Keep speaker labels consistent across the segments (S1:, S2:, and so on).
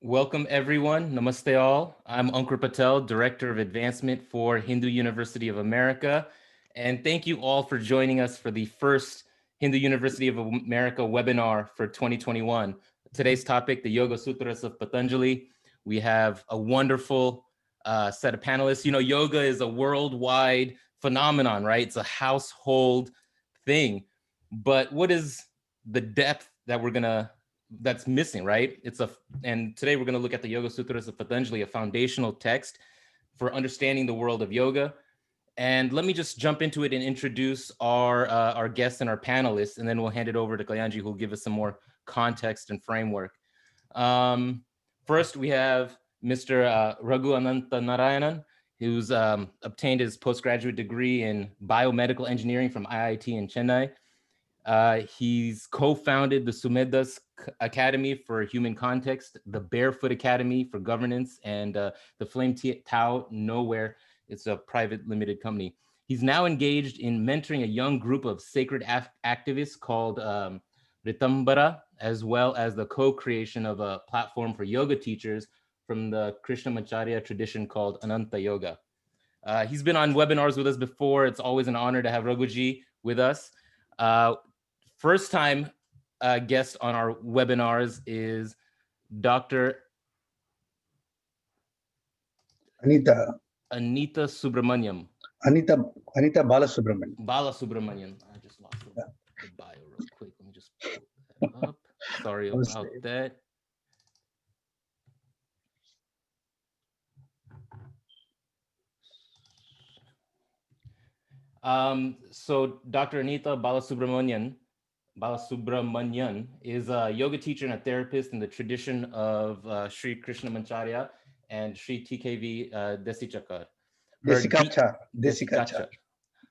S1: Welcome everyone. Namaste all. I'm Ankur Patel, Director of Advancement for Hindu University of America. And thank you all for joining us for the first Hindu University of America webinar for 2021. Today's topic, the Yoga Sutras of Patanjali. We have a wonderful set of panelists. You know, yoga is a worldwide phenomenon, right? It's a household thing. But what is the depth that that's missing, right? And today we're going to look at the Yoga Sutras of Patanjali, a foundational text for understanding the world of yoga. And let me just jump into it and introduce our guests and our panelists, and then we'll hand it over to Kalyanji, who will give us some more context and framework. First, we have Mr. Raghu Anantanarayanan, who's obtained his postgraduate degree in biomedical engineering from IIT in Chennai. He's co-founded the Sumedas Academy for Human Context, the Barefoot Academy for Governance, and the Flame Tao Nowhere. It's a private limited company. He's now engaged in mentoring a young group of sacred activists called Ritambara, as well as the co-creation of a platform for yoga teachers from the Krishnamacharya tradition called Ananta Yoga. He's been on webinars with us before. It's always an honor to have Raghuji with us. First time guest on our webinars is Dr.
S2: Anita
S1: Subramaniam.
S2: Anita Balasubramanian.
S1: Balasubramanian. I just lost the bio real quick. Let me just pull that up. Sorry about that. So Dr. Anita Balasubramanian is a yoga teacher and a therapist in the tradition of Sri Krishnamacharya and Sri TKV Desikachar.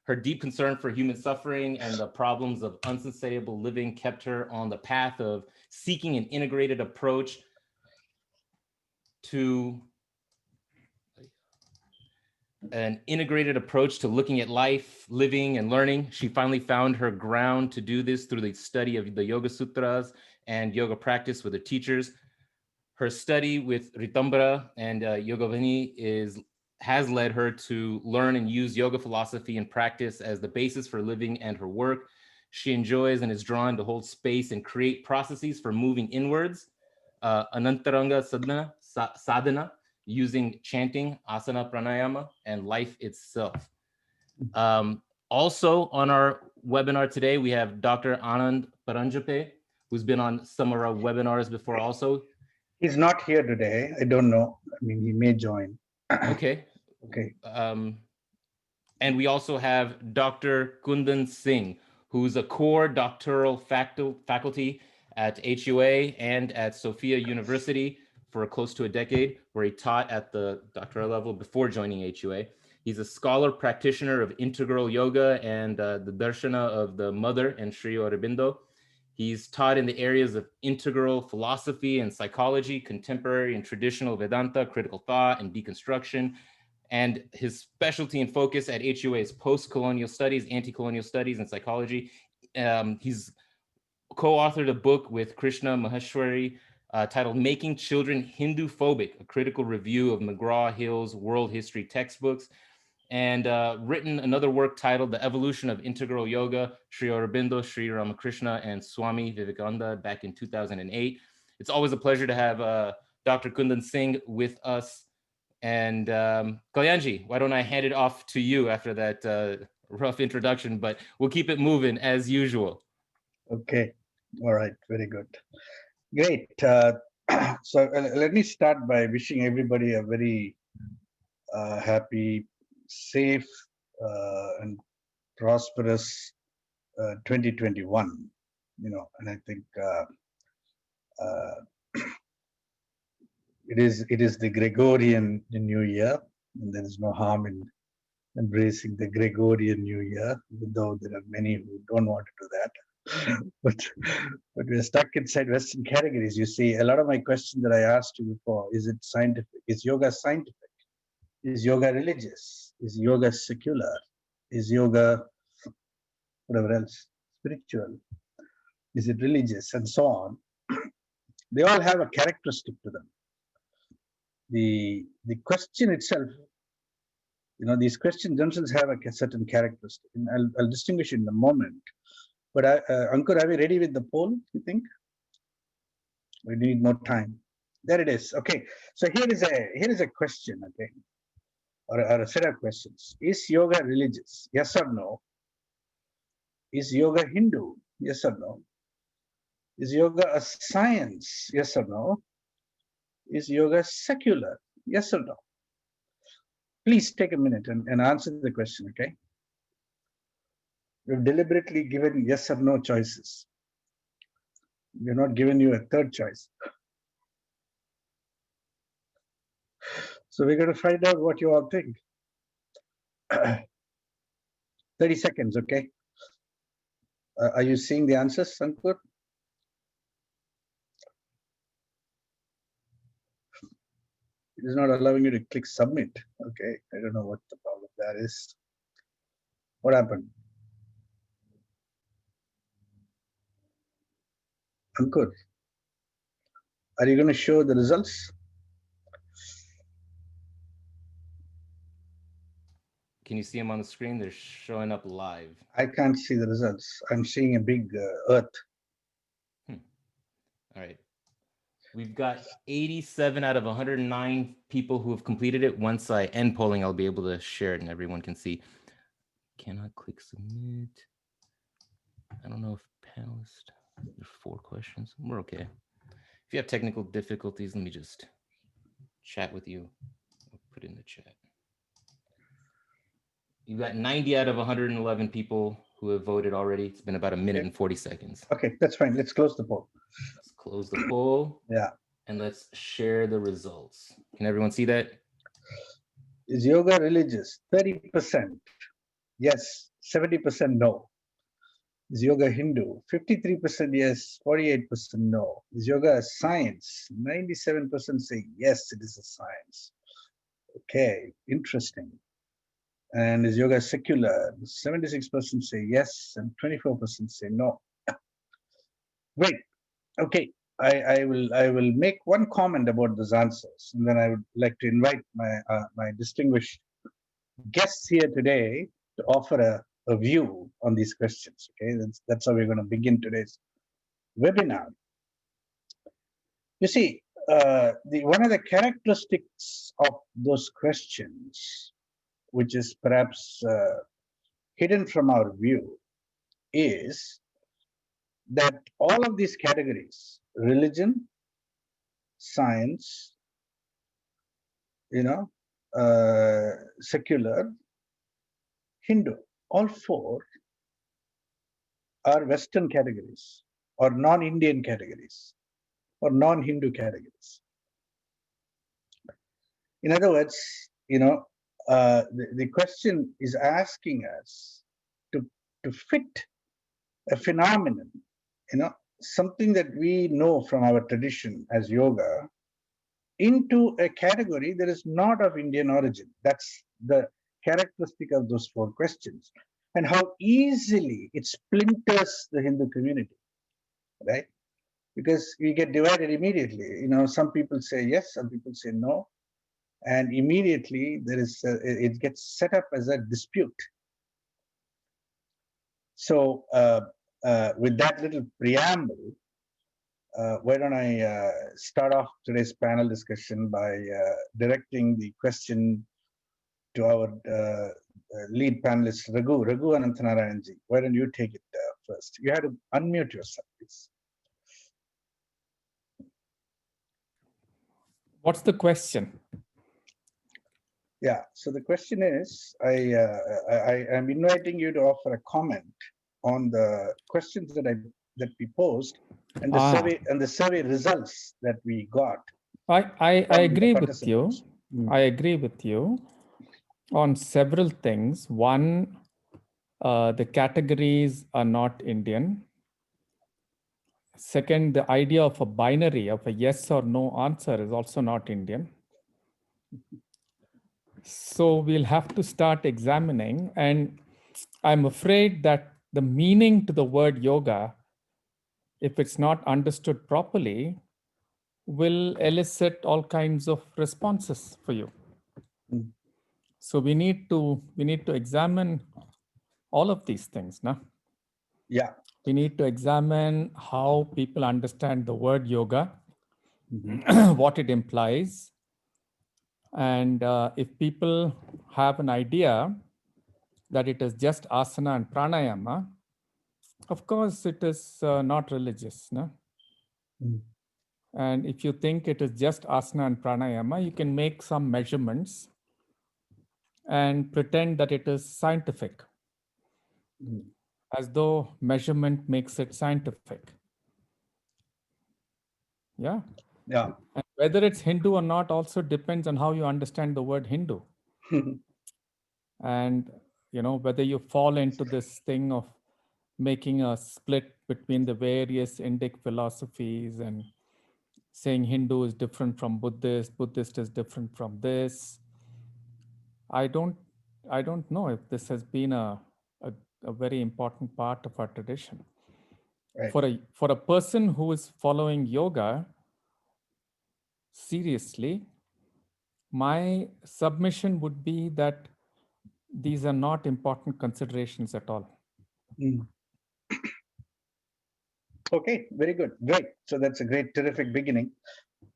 S1: Her deep concern for human suffering and the problems of unsustainable living kept her on the path of seeking an integrated approach to looking at life, living, and learning. She finally found her ground to do this through the study of the Yoga Sutras and yoga practice with her teachers. Her study with Ritambara and Yogavani has led her to learn and use yoga philosophy and practice as the basis for living and her work. She enjoys and is drawn to hold space and create processes for moving inwards. Antaranga sadhana, using chanting, asana, pranayama, and life itself. Also on our webinar today, we have Dr. Anand Paranjape, who's been on some of our webinars before also.
S2: He's not here today. I don't know. I mean, he may join.
S1: Okay.
S2: Okay.
S1: And we also have Dr. Kundan Singh, who's a core doctoral faculty at HUA and at Sophia University for close to a decade, where he taught at the doctoral level before joining HUA. He's a scholar practitioner of integral yoga and the darshana of the Mother and Sri Aurobindo. He's taught in the areas of integral philosophy and psychology, contemporary and traditional Vedanta, critical thought, and deconstruction. And his specialty and focus at HUA is post-colonial studies, anti-colonial studies, and psychology. He's co-authored a book with Krishna Maheshwari titled Making Children Hindu-Phobic, a critical review of McGraw-Hill's world history textbooks, and written another work titled The Evolution of Integral Yoga, Sri Aurobindo, Sri Ramakrishna, and Swami Vivekananda back in 2008. It's always a pleasure to have Dr. Kundan Singh with us. And Kalyanji, why don't I hand it off to you after that rough introduction, but we'll keep it moving as usual.
S2: Okay. All right. Very good. Great. So let me start by wishing everybody a very happy, safe, and prosperous 2021. You know, and I think it is the Gregorian New Year, and there is no harm in embracing the Gregorian New Year, even though there are many who don't want to do that. but we're stuck inside Western categories. You see, a lot of my questions that I asked you before: is it scientific? Is yoga scientific? Is yoga religious? Is yoga secular? Is yoga whatever else spiritual? Is it religious? And so on. They all have a characteristic to them. the question itself, these questions themselves have a certain characteristic, and I'll distinguish in a moment. But Ankur, are we ready with the poll, you think? We need more time. There it is. Okay. So here is a question, okay, or a set of questions. Is yoga religious? Yes or no? Is yoga Hindu? Yes or no? Is yoga a science? Yes or no? Is yoga secular? Yes or no? Please take a minute and answer the question, okay? We've deliberately given yes or no choices. We're not giving you a third choice. So we're going to find out what you all think. 30 seconds, okay? Are you seeing the answers, Ankur? It is not allowing you to click submit. Okay, I don't know what the problem that is. What happened? Ankur, are you going to show the results?
S1: Can you see them on the screen? They're showing up live.
S2: I can't see the results. I'm seeing a big earth.
S1: All right. We've got 87 out of 109 people who have completed it. Once I end polling, I'll be able to share it and everyone can see. Cannot click submit. I don't know if panelist, there's 4 questions. We're okay. If you have technical difficulties, let me just chat with you. I'll put it in the chat. You've got 90 out of 111 people who have voted already. It's been about a minute and 40 seconds.
S2: Okay, that's fine. Let's close the poll.
S1: Let's close the poll.
S2: Yeah.
S1: And let's share the results. Can everyone see that?
S2: Is yoga religious? 30% yes, 70% no. Is yoga Hindu? 53% yes, 48% no. Is yoga a science? 97% say yes, it is a science. Okay, interesting. And is yoga secular? 76% say yes, and 24% say no. Wait, okay. I will make one comment about those answers, and then I would like to invite my distinguished guests here today to offer a view on these questions. Okay, that's how we're going to begin today's webinar. You see, one of the characteristics of those questions, which is perhaps hidden from our view, is that all of these categories, religion, science, secular, Hindu, all 4 are Western categories or non-Indian categories or non-Hindu categories. In other words, the question is asking us to fit a phenomenon, something that we know from our tradition as yoga, into a category that is not of Indian origin. That's the characteristic of those 4 questions, and how easily it splinters the Hindu community, right? Because we get divided immediately. Some people say yes, some people say no, and immediately it gets set up as a dispute. So with that little preamble, why don't I start off today's panel discussion by directing the question to our lead panelist, Raghu Ananthanarayanji. Why don't you take it first? You have to unmute yourself, please.
S3: What's the question?
S2: Yeah, so the question is, I am inviting you to offer a comment on the questions that we posed and the survey results that we got.
S3: I agree with you. I agree with you on several things. One, the categories are not Indian. Second, the idea of a binary of a yes or no answer is also not Indian. So we'll have to start examining, and I'm afraid that the meaning to the word yoga, if it's not understood properly, will elicit all kinds of responses for you.
S2: Mm.
S3: So we need to examine all of these things now.
S2: Yeah.
S3: We need to examine how people understand the word yoga, what it implies. And if people have an idea that it is just asana and pranayama, of course it is not religious. No? And if you think it is just asana and pranayama, you can make some measurements and pretend that it is scientific, as though measurement makes it scientific. Yeah.
S2: Yeah.
S3: And whether it's Hindu or not also depends on how you understand the word Hindu. And, whether you fall into this thing of making a split between the various Indic philosophies and saying Hindu is different from Buddhist, Buddhist is different from this. I don't know if this has been a very important part of our tradition.
S2: Right.
S3: For a person who is following yoga seriously, my submission would be that these are not important considerations at all.
S2: Okay, very good. Great. So that's a great, terrific beginning.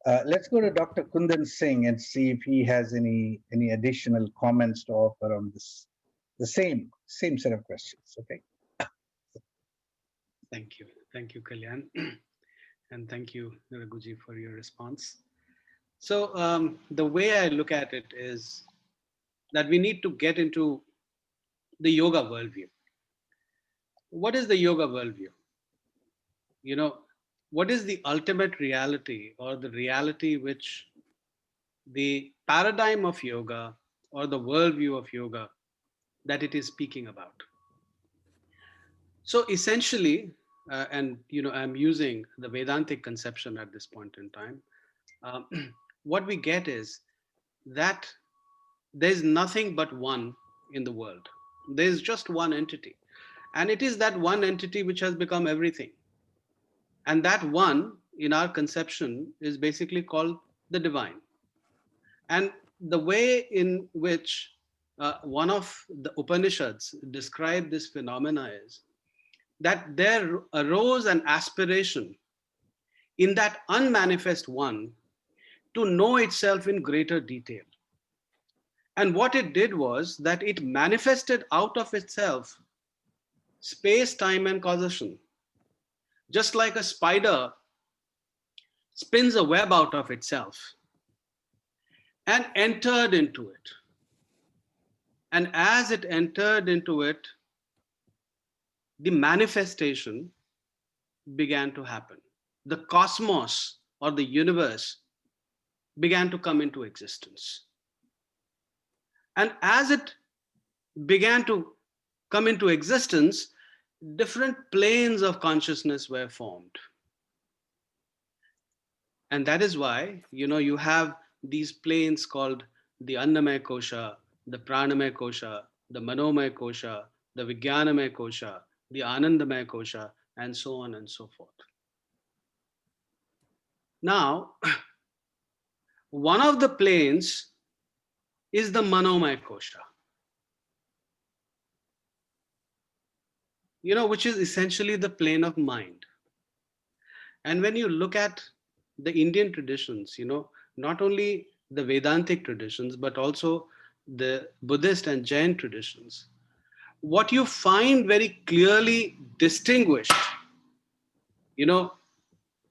S2: Let's go to Dr. Kundan Singh and see if he has any additional comments to offer on this, the same set of questions. Okay.
S4: Thank you, Kalyan, and thank you, Raghuji, for your response. So the way I look at it is that we need to get into the yoga worldview. What is the yoga worldview? What is the ultimate reality, or the reality which the paradigm of yoga or the worldview of yoga that it is speaking about? So essentially, and I'm using the Vedantic conception at this point in time, what we get is that there's nothing but one in the world. There's just one entity. And it is that one entity which has become everything. And that one, in our conception, is basically called the divine. And the way in which one of the Upanishads describe this phenomena is that there arose an aspiration in that unmanifest one to know itself in greater detail. And what it did was that it manifested out of itself space, time, and causation. Just like a spider spins a web out of itself and entered into it. And as it entered into it, the manifestation began to happen. The cosmos, or the universe, began to come into existence. And as it began to come into existence, different planes of consciousness were formed. And that is why, you have these planes called the Annamaya Kosha, the Pranamaya Kosha, the Manomaya Kosha, the Vijnanamaya Kosha, the Anandamaya Kosha, and so on and so forth. Now, one of the planes is the Manomaya Kosha, which is essentially the plane of mind. And when you look at the Indian traditions, not only the Vedantic traditions, but also the Buddhist and Jain traditions, what you find very clearly distinguished,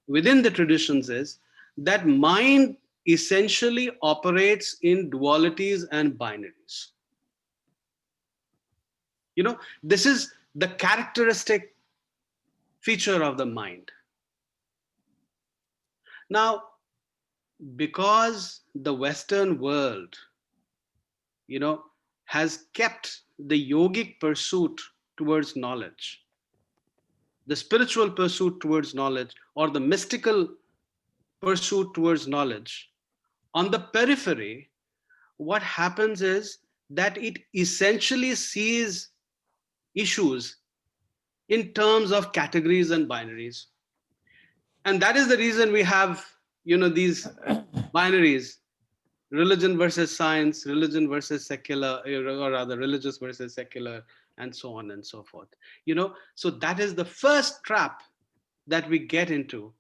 S4: within the traditions is that mind essentially operates in dualities and binaries. This is the characteristic feature of the mind. Now, because the Western world, has kept the yogic pursuit towards knowledge, the spiritual pursuit towards knowledge, or the mystical pursuit towards knowledge, on the periphery, what happens is that it essentially sees issues in terms of categories and binaries. And that is the reason we have these binaries, religion versus science, religion versus secular, or rather religious versus secular, and so on and so forth. So that is the first trap that we get into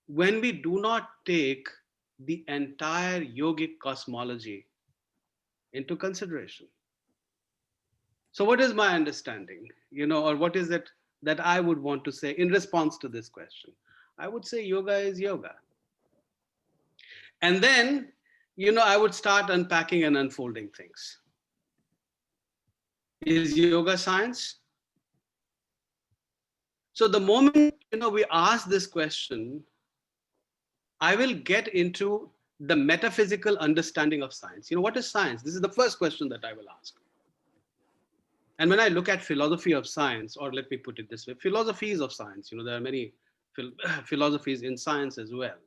S4: when we do not take the entire yogic cosmology into consideration. So what is my understanding, or what is it that I would want to say in response to this question? I would say yoga is yoga. And then, I would start unpacking and unfolding things. Is yoga science? So the moment, we ask this question, I will get into the metaphysical understanding of science. What is science? This is the first question that I will ask. And when I look at philosophy of science, or let me put it this way, philosophies of science, there are many philosophies in science as well.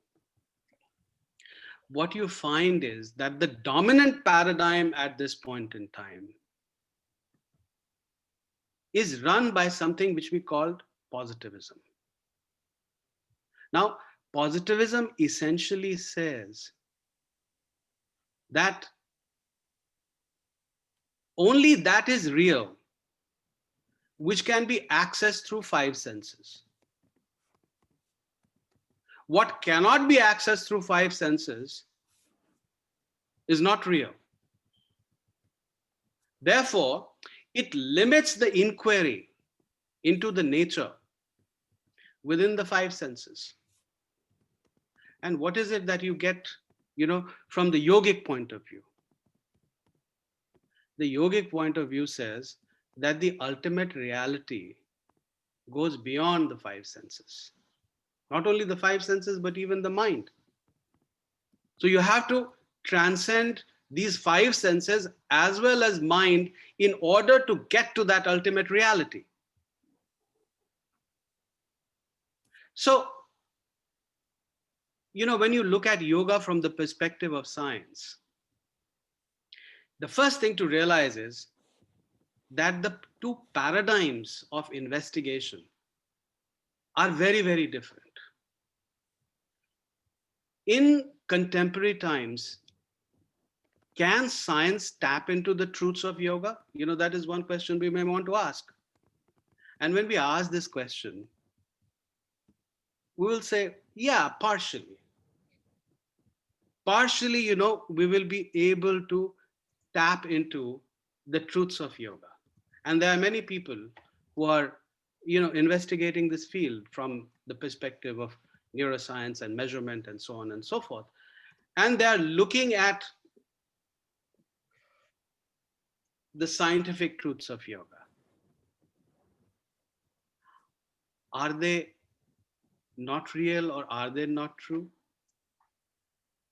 S4: What you find is that the dominant paradigm at this point in time is run by something which we called positivism. Now, positivism essentially says that only that is real which can be accessed through five senses. What cannot be accessed through five senses is not real. Therefore, it limits the inquiry into the nature within the five senses. And what is it that you get, from the yogic point of view? The yogic point of view says that the ultimate reality goes beyond the five senses. Not only the five senses, but even the mind. So you have to transcend these five senses as well as mind in order to get to that ultimate reality. So, when you look at yoga from the perspective of science, the first thing to realize is that the two paradigms of investigation are very, very different. In contemporary times, can science tap into the truths of yoga? That is one question we may want to ask. And when we ask this question, we will say, yeah, partially. Partially, we will be able to tap into the truths of yoga. And there are many people who are, investigating this field from the perspective of neuroscience and measurement and so on and so forth. And they are looking at the scientific truths of yoga. Are they not real or are they not true?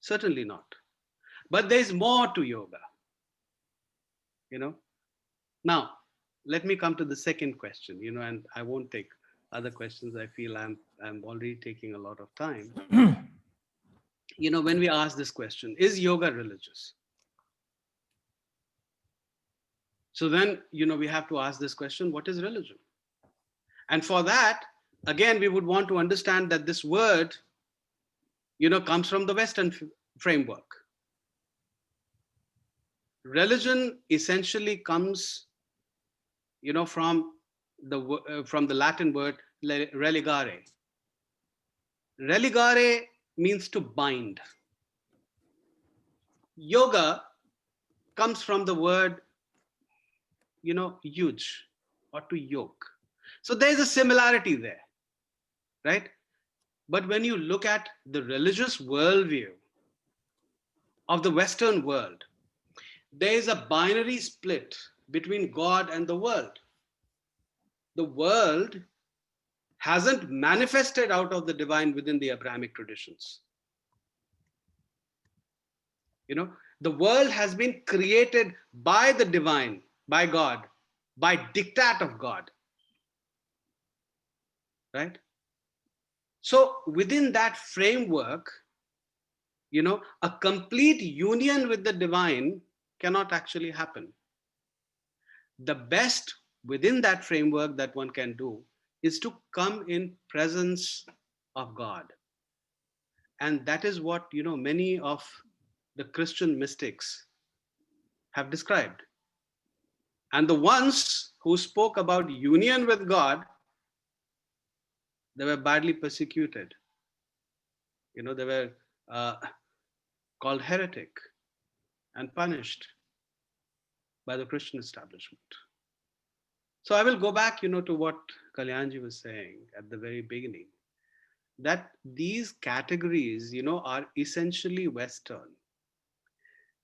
S4: Certainly not. But there's more to yoga. Now, let me come to the second question, and I won't take other questions. I feel I'm already taking a lot of time. When we ask this question, is yoga religious? So then, we have to ask this question, what is religion? And for that, again, we would want to understand that this word, comes from the Western framework. Religion essentially comes, from the Latin word religare. Religare means to bind. Yoga comes from the word, yuj, or to yoke. So there's a similarity there, right? But when you look at the religious worldview of the Western world, there is a binary split between God and the world. The world hasn't manifested out of the divine within the Abrahamic traditions. The world has been created by the divine, by God, by diktat of God, right? So within that framework, a complete union with the divine cannot actually happen. The best within that framework that one can do is to come in presence of God. And that is what, many of the Christian mystics have described. And the ones who spoke about union with God, they were badly persecuted. They were uh, called heretic and punished by the Christian establishment. So I will go back, to what Kalyanji was saying at the very beginning, that these categories, are essentially Western.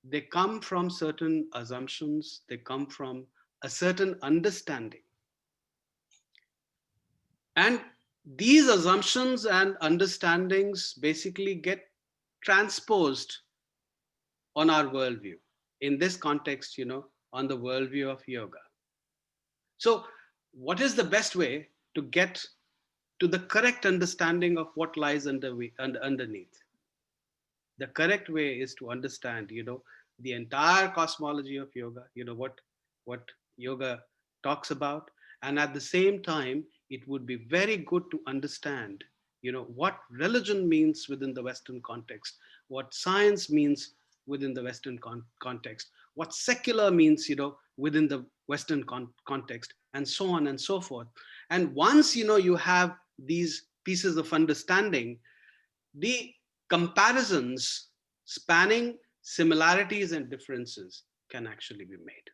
S4: They come from certain assumptions, they come from a certain understanding. And these assumptions and understandings basically get transposed on our worldview. In this context, on the worldview of yoga. So, what is the best way to get to the correct understanding of what lies underneath? The correct way is to understand, the entire cosmology of yoga, what yoga talks about. And at the same time, it would be very good to understand, what religion means within the Western context, what science means within the Western context, what secular means, within the Western context, and so on and so forth. And once, you have these pieces of understanding, the comparisons spanning similarities and differences can actually be made.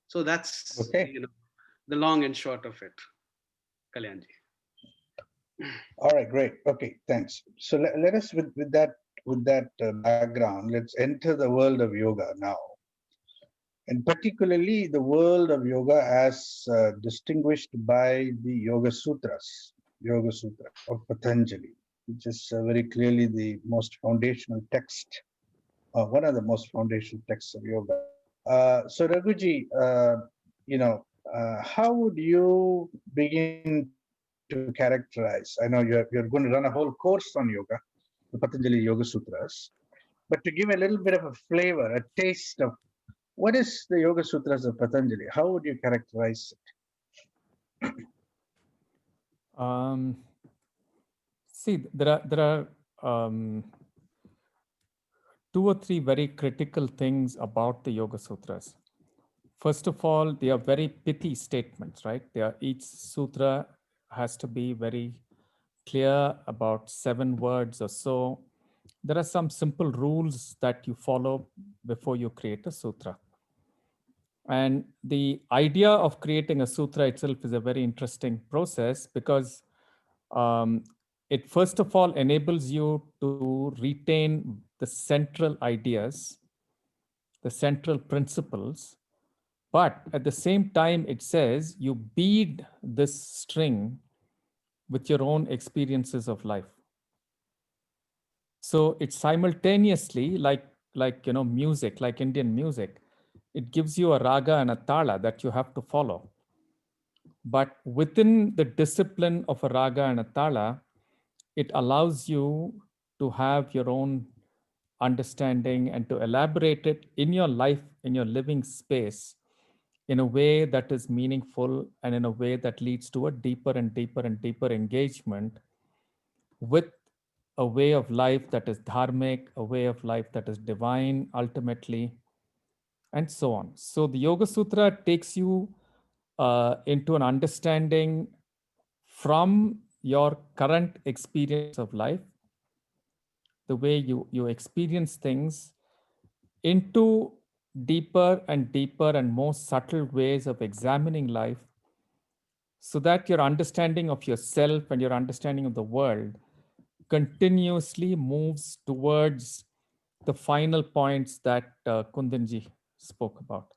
S4: So that's
S2: Okay.
S4: the long and short of it, Kalyanji.
S2: All right, great. Okay, thanks. So let us, with that background, let's enter the world of yoga now, and particularly the world of yoga as distinguished by the Yoga Sutra of Patanjali, which is very clearly the most foundational text, one of the most foundational texts of yoga. So Raghuji, how would you begin to characterize? I know you're going to run a whole course on yoga, the Patanjali Yoga Sutras, but to give a little bit of a flavor, a taste of what is the Yoga Sutras of Patanjali, how would you characterize it?
S3: See, there are two or three very critical things about the Yoga Sutras. First of all, they are very pithy statements, right? Each sutra has to be very clear, about 7 words or so. There are some simple rules that you follow before you create a sutra. And the idea of creating a sutra itself is a very interesting process because it first of all enables you to retain the central ideas, the central principles, but at the same time, it says you bead this string with your own experiences of life. So it's simultaneously like music, like Indian music. It gives you a raga and a tala that you have to follow. But within the discipline of a raga and a tala, it allows you to have your own understanding and to elaborate it in your life, in your living space, in a way that is meaningful and in a way that leads to a deeper and deeper and deeper engagement with a way of life that is dharmic, a way of life that is divine ultimately, and so on. So the Yoga Sutra takes you into an understanding from your current experience of life, the way you experience things, into deeper and deeper and more subtle ways of examining life, so that your understanding of yourself and your understanding of the world continuously moves towards the final points that Kundanji spoke about.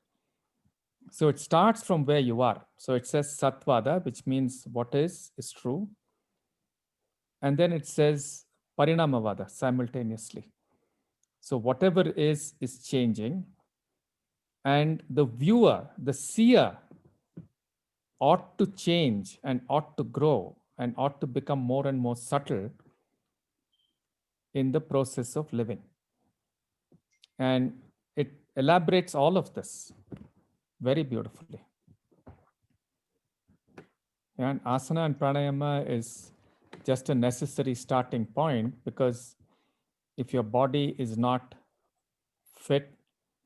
S3: So it starts from where you are. So it says Satvada, which means what is true. And then it says Parinamavada simultaneously. So whatever is changing. And the viewer, the seer, ought to change and ought to grow and ought to become more and more subtle in the process of living. And it elaborates all of this very beautifully. And asana and pranayama is just a necessary starting point, because if your body is not fit,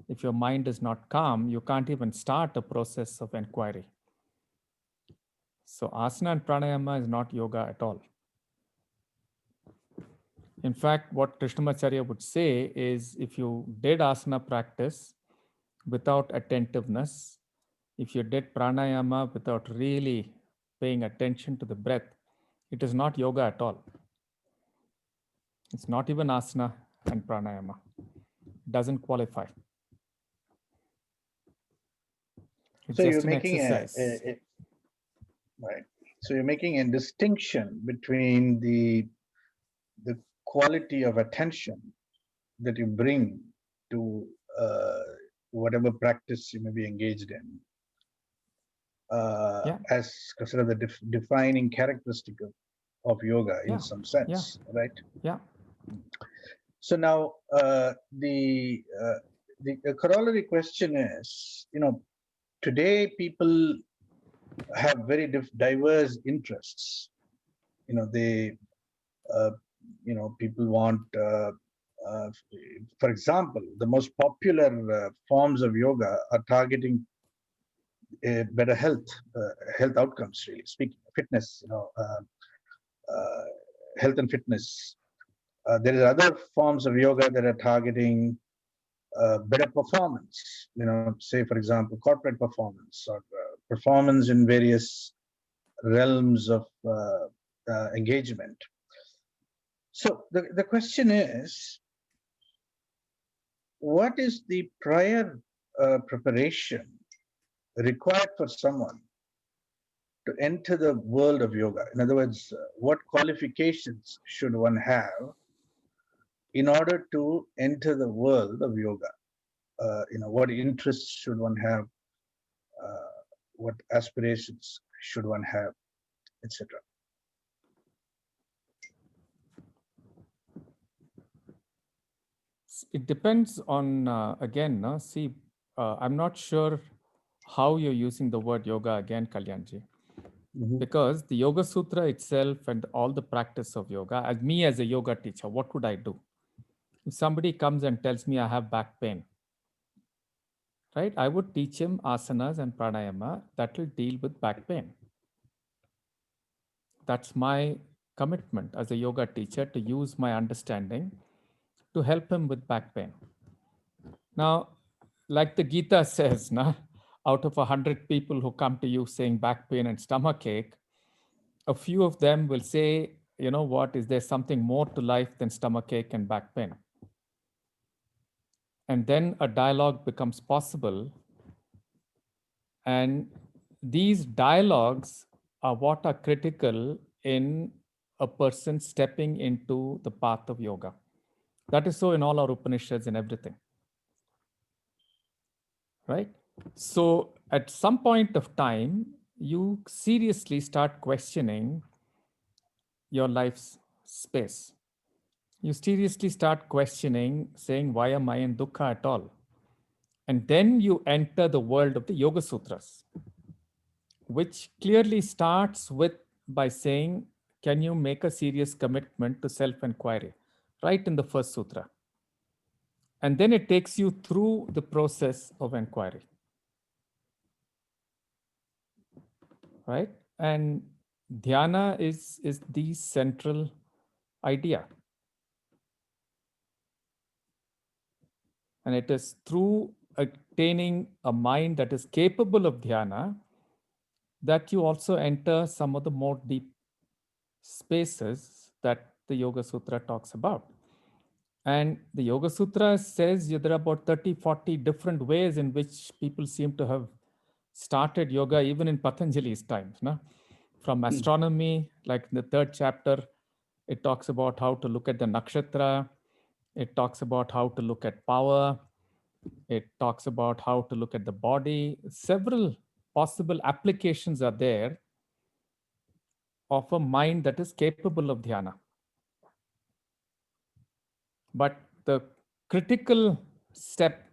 S3: if your mind is not calm, you can't even start a process of inquiry. So asana and pranayama is not yoga at all. In fact, what Krishnamacharya would say is, if you did asana practice without attentiveness, if you did pranayama without really paying attention to the breath, it is not yoga at all. It's not even asana and pranayama. It doesn't qualify. It's
S2: So
S3: just
S2: you're
S3: an
S2: making
S3: exercise.
S2: right. So you're making a distinction between the quality of attention that you bring to whatever practice you may be engaged in,
S3: Yeah.
S2: as sort of the defining characteristic of yoga in
S3: Yeah.
S2: some sense, right?
S3: Yeah.
S2: So now the corollary question is, today people have very diverse interests. They people want, for example, the most popular forms of yoga are targeting better health outcomes, really speaking, fitness, health and fitness. There is other forms of yoga that are targeting better performance, say, for example, corporate performance or performance in various realms of engagement. So the question is, what is the prior preparation required for someone to enter the world of yoga? In other words, what qualifications should one have in order to enter the world of yoga? What interests should one have? What aspirations should one have, etc.?
S3: It depends on, again, see, I'm not sure how you're using the word yoga again, Kalyanji.
S2: Mm-hmm.
S3: Because the Yoga Sutra itself and all the practice of yoga, as me as a yoga teacher, what would I do? If somebody comes and tells me I have back pain, right? I would teach him asanas and pranayama that will deal with back pain. That's my commitment as a yoga teacher, to use my understanding to help him with back pain. Now, like the Gita says, out of 100 people who come to you saying back pain and stomach ache, a few of them will say, you know what, is there something more to life than stomach ache and back pain? And then a dialogue becomes possible. And these dialogues are what are critical in a person stepping into the path of yoga. That is so in all our Upanishads and everything. Right? So at some point of time, you seriously start questioning your life's space. You seriously start questioning, saying, why am I in dukkha at all? And then you enter the world of the Yoga Sutras, which clearly starts with by saying, can you make a serious commitment to self-inquiry? Right in the first sutra. And then it takes you through the process of inquiry. Right? And dhyana is the central idea. And it is through attaining a mind that is capable of dhyana that you also enter some of the more deep spaces that the Yoga Sutra talks about. And the Yoga Sutra says there are about 30, 40 different ways in which people seem to have started yoga, even in Patanjali's times. From astronomy, like in the 3rd chapter, it talks about how to look at the nakshatra. It talks about how to look at power. It talks about how to look at the body. Several possible applications are there of a mind that is capable of dhyana. But the critical step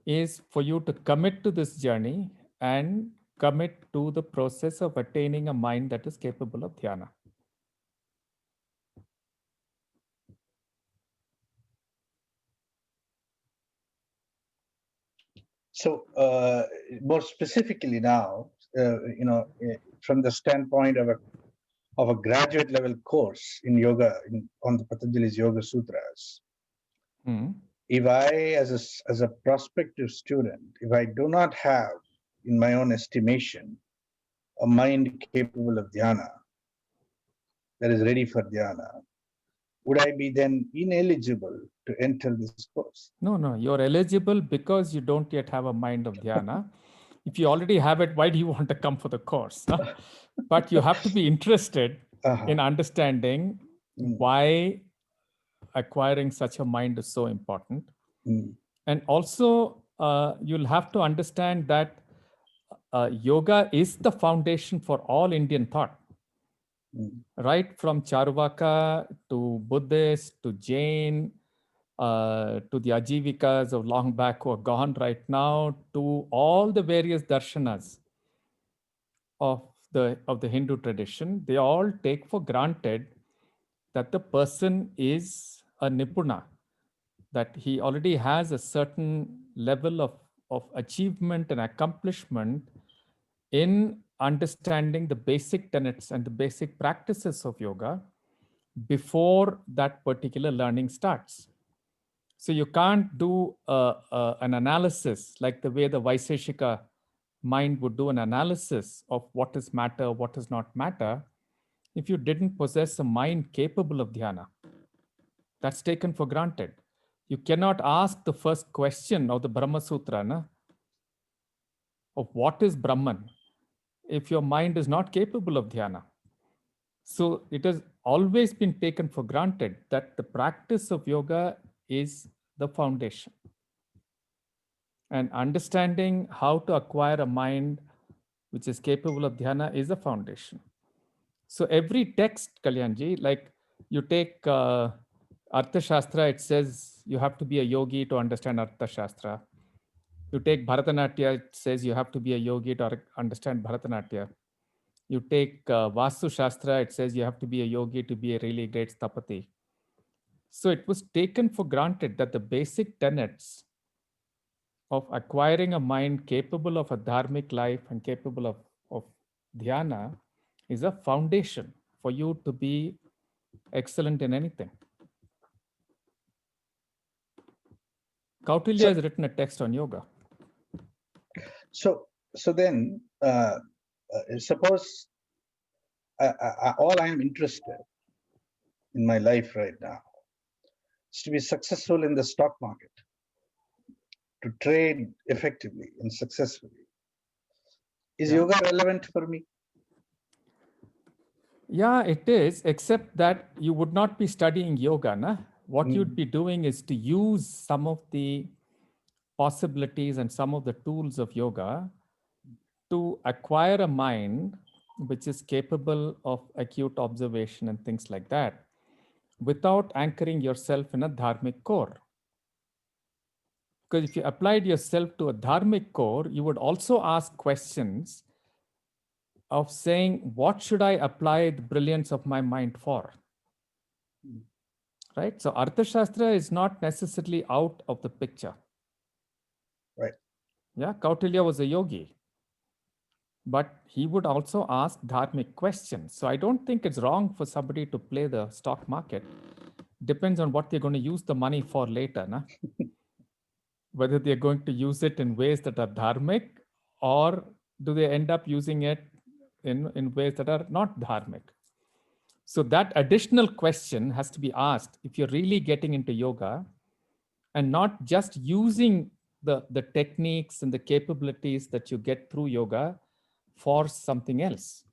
S3: is for you to commit to this journey and commit to the process of attaining a mind that is capable of dhyana.
S2: So more specifically now, from the standpoint of a graduate level course in yoga on the Patanjali's Yoga Sutras, if I, as a prospective student, if I do not have, in my own estimation, a mind capable of dhyana, that is ready for dhyana, would I be then ineligible to enter this course?
S3: No, you're eligible because you don't yet have a mind of dhyana. If you already have it, why do you want to come for the course? But you have to be interested in understanding why acquiring such a mind is so important. And also, you'll have to understand that yoga is the foundation for all Indian thought. Right from Charvaka to Buddhist to Jain to the Ajivikas of long back who are gone right now, to all the various darshanas of the Hindu tradition, they all take for granted that the person is a nipuna, that he already has a certain level of achievement and accomplishment in understanding the basic tenets and the basic practices of yoga before that particular learning starts. So you can't do an analysis like the way the Vaiseshika mind would do an analysis of what is matter, what is not matter, if you didn't possess a mind capable of dhyana. That's taken for granted. You cannot ask the first question of the Brahma Sutra of what is Brahman if your mind is not capable of dhyana. So it has always been taken for granted that the practice of yoga is the foundation. And understanding how to acquire a mind which is capable of dhyana is a foundation. So every text, Kalyanji, like you take Artha Shastra, it says you have to be a yogi to understand Artha Shastra. You take Bharatanatyam, it says you have to be a yogi to understand Bharatanatyam. You take Vastu Shastra, it says you have to be a yogi to be a really great Stapati. So it was taken for granted that the basic tenets of acquiring a mind capable of a dharmic life and capable of dhyana is a foundation for you to be excellent in anything. Kautilya has written a text on yoga.
S2: So then, suppose all I am interested in my life right now is to be successful in the stock market, to trade effectively and successfully. Is yoga relevant for me?
S3: Yeah, it is, except that you would not be studying yoga. Na? What you'd be doing is to use some of the possibilities and some of the tools of yoga to acquire a mind which is capable of acute observation and things like that, without anchoring yourself in a dharmic core. Because if you applied yourself to a dharmic core, you would also ask questions of saying, what should I apply the brilliance of my mind for? Right? So Arthashastra is not necessarily out of the picture.
S2: Right.
S3: Yeah, Kautilya was a yogi, but he would also ask dharmic questions. So I don't think it's wrong for somebody to play the stock market. Depends on what they're going to use the money for later. Na? Whether they're going to use it in ways that are dharmic, or do they end up using it in ways that are not dharmic. So that additional question has to be asked if you're really getting into yoga and not just using the techniques and the capabilities that you get through yoga for something else.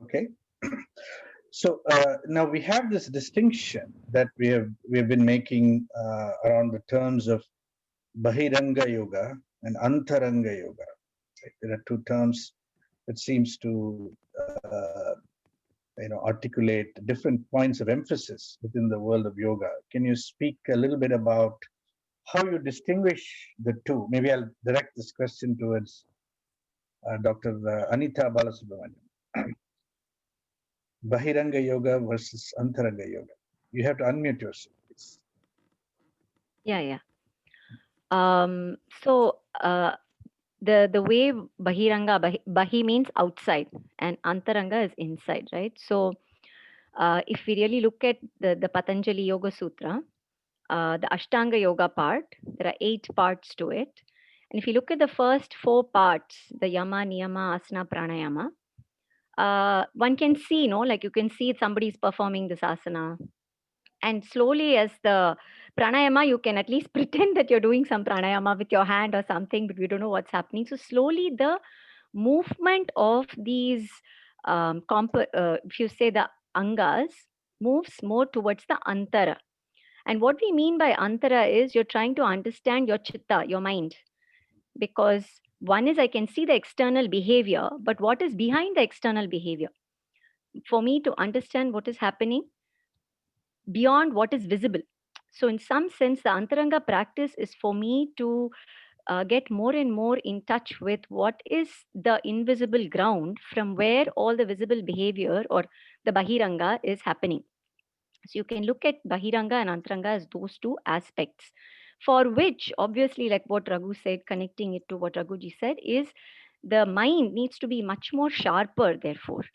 S2: Okay. So now we have this distinction that we have been making around the terms of Bahiranga Yoga and Antaranga Yoga. Right? There are two terms that seems to articulate different points of emphasis within the world of yoga. Can you speak a little bit about how you distinguish the two? Maybe I'll direct this question towards Dr. Anita Balasubramanian. Bahiranga Yoga versus Antaranga Yoga. You have to unmute yourself, please.
S5: Yeah. So the way Bahiranga, Bahi means outside and Antaranga is inside, right? So if we really look at the Patanjali Yoga Sutra, the Ashtanga Yoga part, there are 8 parts to it. And if you look at the first 4 parts, the Yama, Niyama, Asana, Pranayama, one can see, like you can see somebody is performing this asana. And slowly, as the pranayama, you can at least pretend that you're doing some pranayama with your hand or something, but we don't know what's happening. So slowly, the movement of these, if you say the angas, moves more towards the antara. And what we mean by antara is you're trying to understand your chitta, your mind, because one is I can see the external behavior, but what is behind the external behavior? For me to understand what is happening beyond what is visible. So, in some sense, the Antaranga practice is for me to get more and more in touch with what is the invisible ground from where all the visible behavior or the Bahiranga is happening. So you can look at Bahiranga and Antaranga as those 2 aspects, for which, obviously, like what Raghu said, connecting it to what Raghuji said, is the mind needs to be much more sharper, therefore.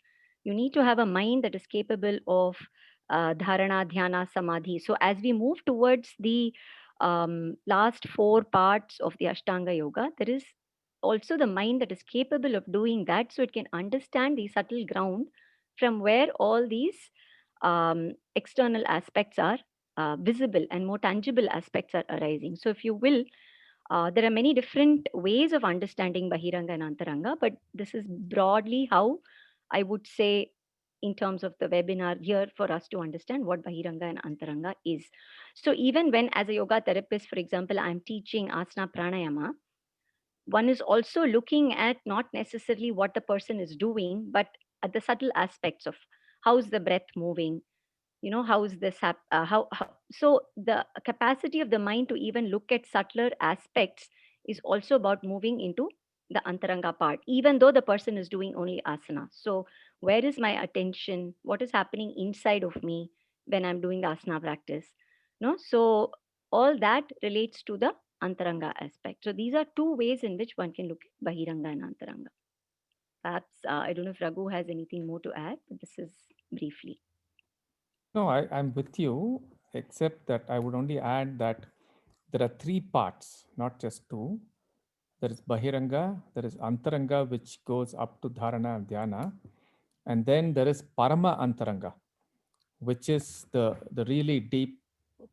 S5: You need to have a mind that is capable of dharana, dhyana, samadhi. So as we move towards the last 4 parts of the Ashtanga Yoga, there is also the mind that is capable of doing that, so it can understand the subtle ground from where all these external aspects are visible and more tangible aspects are arising. So, if you will, there are many different ways of understanding Bahiranga and Antaranga, but this is broadly how I would say, in terms of the webinar here, for us to understand what Bahiranga and Antaranga is. So, even when, as a yoga therapist, for example, I'm teaching Asana Pranayama, one is also looking at not necessarily what the person is doing, but at the subtle aspects of how's the breath moving, how is this how so the capacity of the mind to even look at subtler aspects is also about moving into the antaranga part, even though the person is doing only asana. So where is my attention, what is happening inside of me when I'm doing the asana practice, no? So all that relates to the antaranga aspect. So these are 2 ways in which one can look at bahiranga and antaranga. Perhaps I don't know if Raghu has anything more to add, but this is briefly.
S3: No, I'm with you, except that I would only add that there are 3 parts, not just 2. There is Bahiranga, there is Antaranga, which goes up to Dharana and Dhyana, and then there is Parama Antaranga, which is the really deep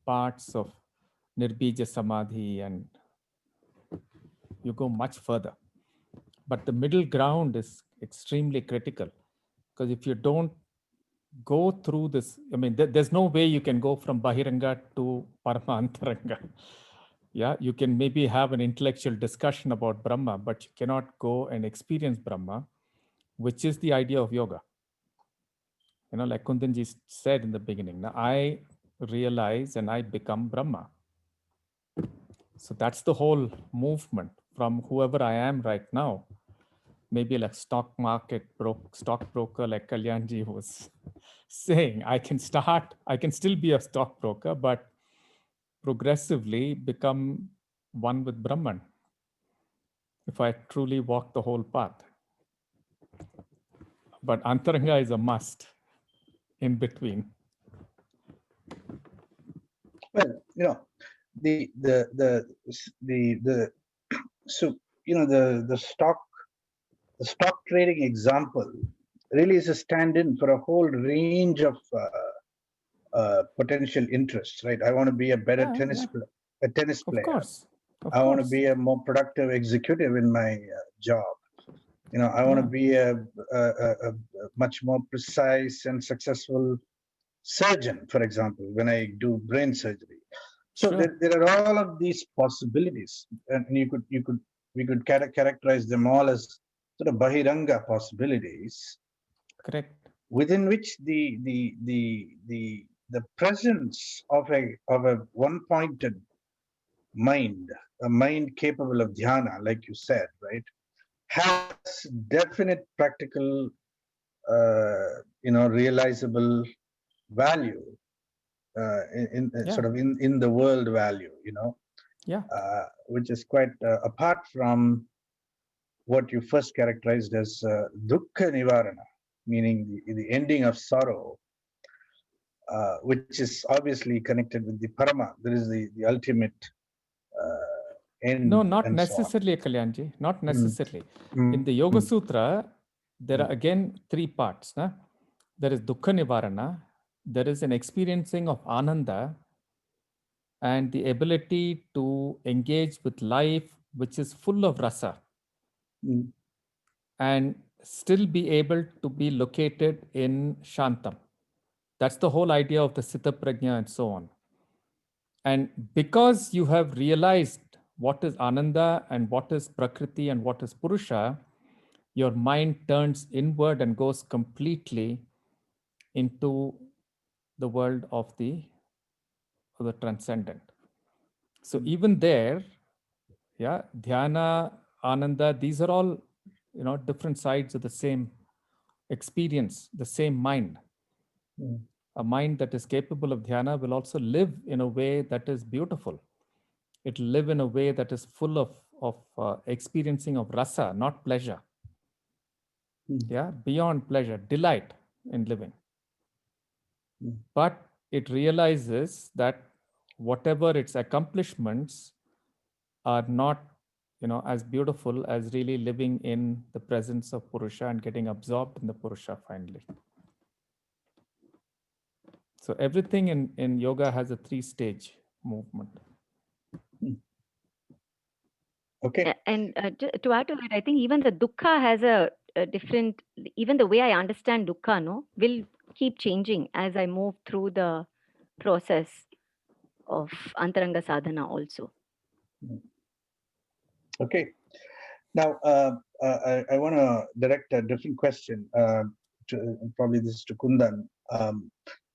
S3: parts of Nirbija Samadhi, and you go much further. But the middle ground is extremely critical, because if you don't go through this, I mean, there's no way you can go from Bahiranga to Parama Antaranga. Yeah, you can maybe have an intellectual discussion about Brahma, but you cannot go and experience Brahma, which is the idea of yoga. Like Kundanji said in the beginning, now I realize and I become Brahma. So that's the whole movement from whoever I am right now. Maybe like stockbroker, like Kalyanji was saying, I can still be a stockbroker, but progressively become one with Brahman if I truly walk the whole path. But Antaranga is a must in between.
S2: Well, the so the stock trading example really is a stand-in for a whole range of potential interests, right? I want to be a better tennis
S3: Of
S2: player.
S3: course.
S2: I want to be a more productive executive in my job. I want to be a much more precise and successful surgeon, for example, when I do brain surgery. So there are all of these possibilities, and we could characterize them all as sort of bahiranga possibilities.
S3: Correct.
S2: Within which the presence of a one-pointed mind, a mind capable of dhyana, like you said, right, has definite practical, realizable value in sort of in the world value.
S3: Yeah.
S2: Which is quite apart from what you first characterized as dukkha nivarana, meaning the ending of sorrow, which is obviously connected with the parama. There is the ultimate end,
S3: No, not
S2: and so on.
S3: necessarily, Kalyanji. Not
S2: Mm.
S3: necessarily.
S2: Mm.
S3: In the Yoga
S2: Mm.
S3: Sutra, there are again three parts. Na? There is dukkha nivarana, there is an experiencing of ananda, and the ability to engage with life, which is full of rasa,
S2: Mm.
S3: and still be able to be located in shantam. That's the whole idea of the Sita Prajna and so on. And because you have realized what is Ananda and what is Prakriti and what is Purusha, your mind turns inward and goes completely into the world of the transcendent. So even there, yeah, dhyana, ananda, these are all, different sides of the same experience, the same mind.
S2: Mm.
S3: A mind that is capable of dhyana will also live in a way that is beautiful. It will live in a way that is full of experiencing of rasa, not pleasure.
S2: Mm.
S3: Yeah, beyond pleasure, delight in living.
S2: Mm.
S3: But it realizes that whatever its accomplishments are not, as beautiful as really living in the presence of Purusha and getting absorbed in the Purusha finally. So everything in yoga has a 3-stage movement.
S2: Okay.
S5: And to add to it, I think even the dukkha has a different, even the way I understand dukkha, no, will keep changing as I move through the process of Antaranga sadhana also.
S2: Okay. Now, I want to direct a different question. Probably this is to Kundan.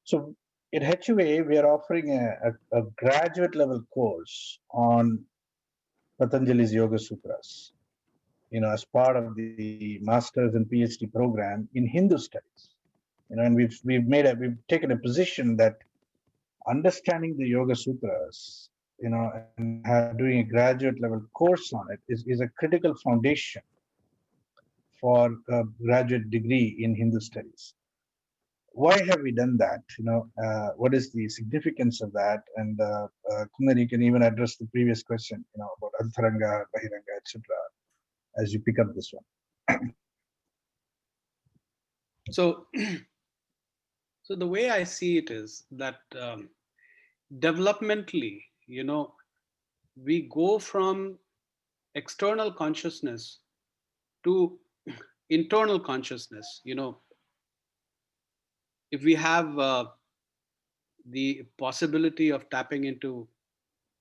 S2: So at HUA, we are offering a graduate level course on Patanjali's Yoga Sutras, as part of the master's and PhD program in Hindu studies. And we've taken a position that understanding the Yoga Sutras, and doing a graduate level course on it is a critical foundation for a graduate degree in Hindu studies. Why have we done that? What is the significance of that? And Kundan, you can even address the previous question, about Antaranga, Bahiranga, etc. as you pick up this one.
S4: So, so the way I see it is that developmentally, we go from external consciousness to internal consciousness. If we have the possibility of tapping into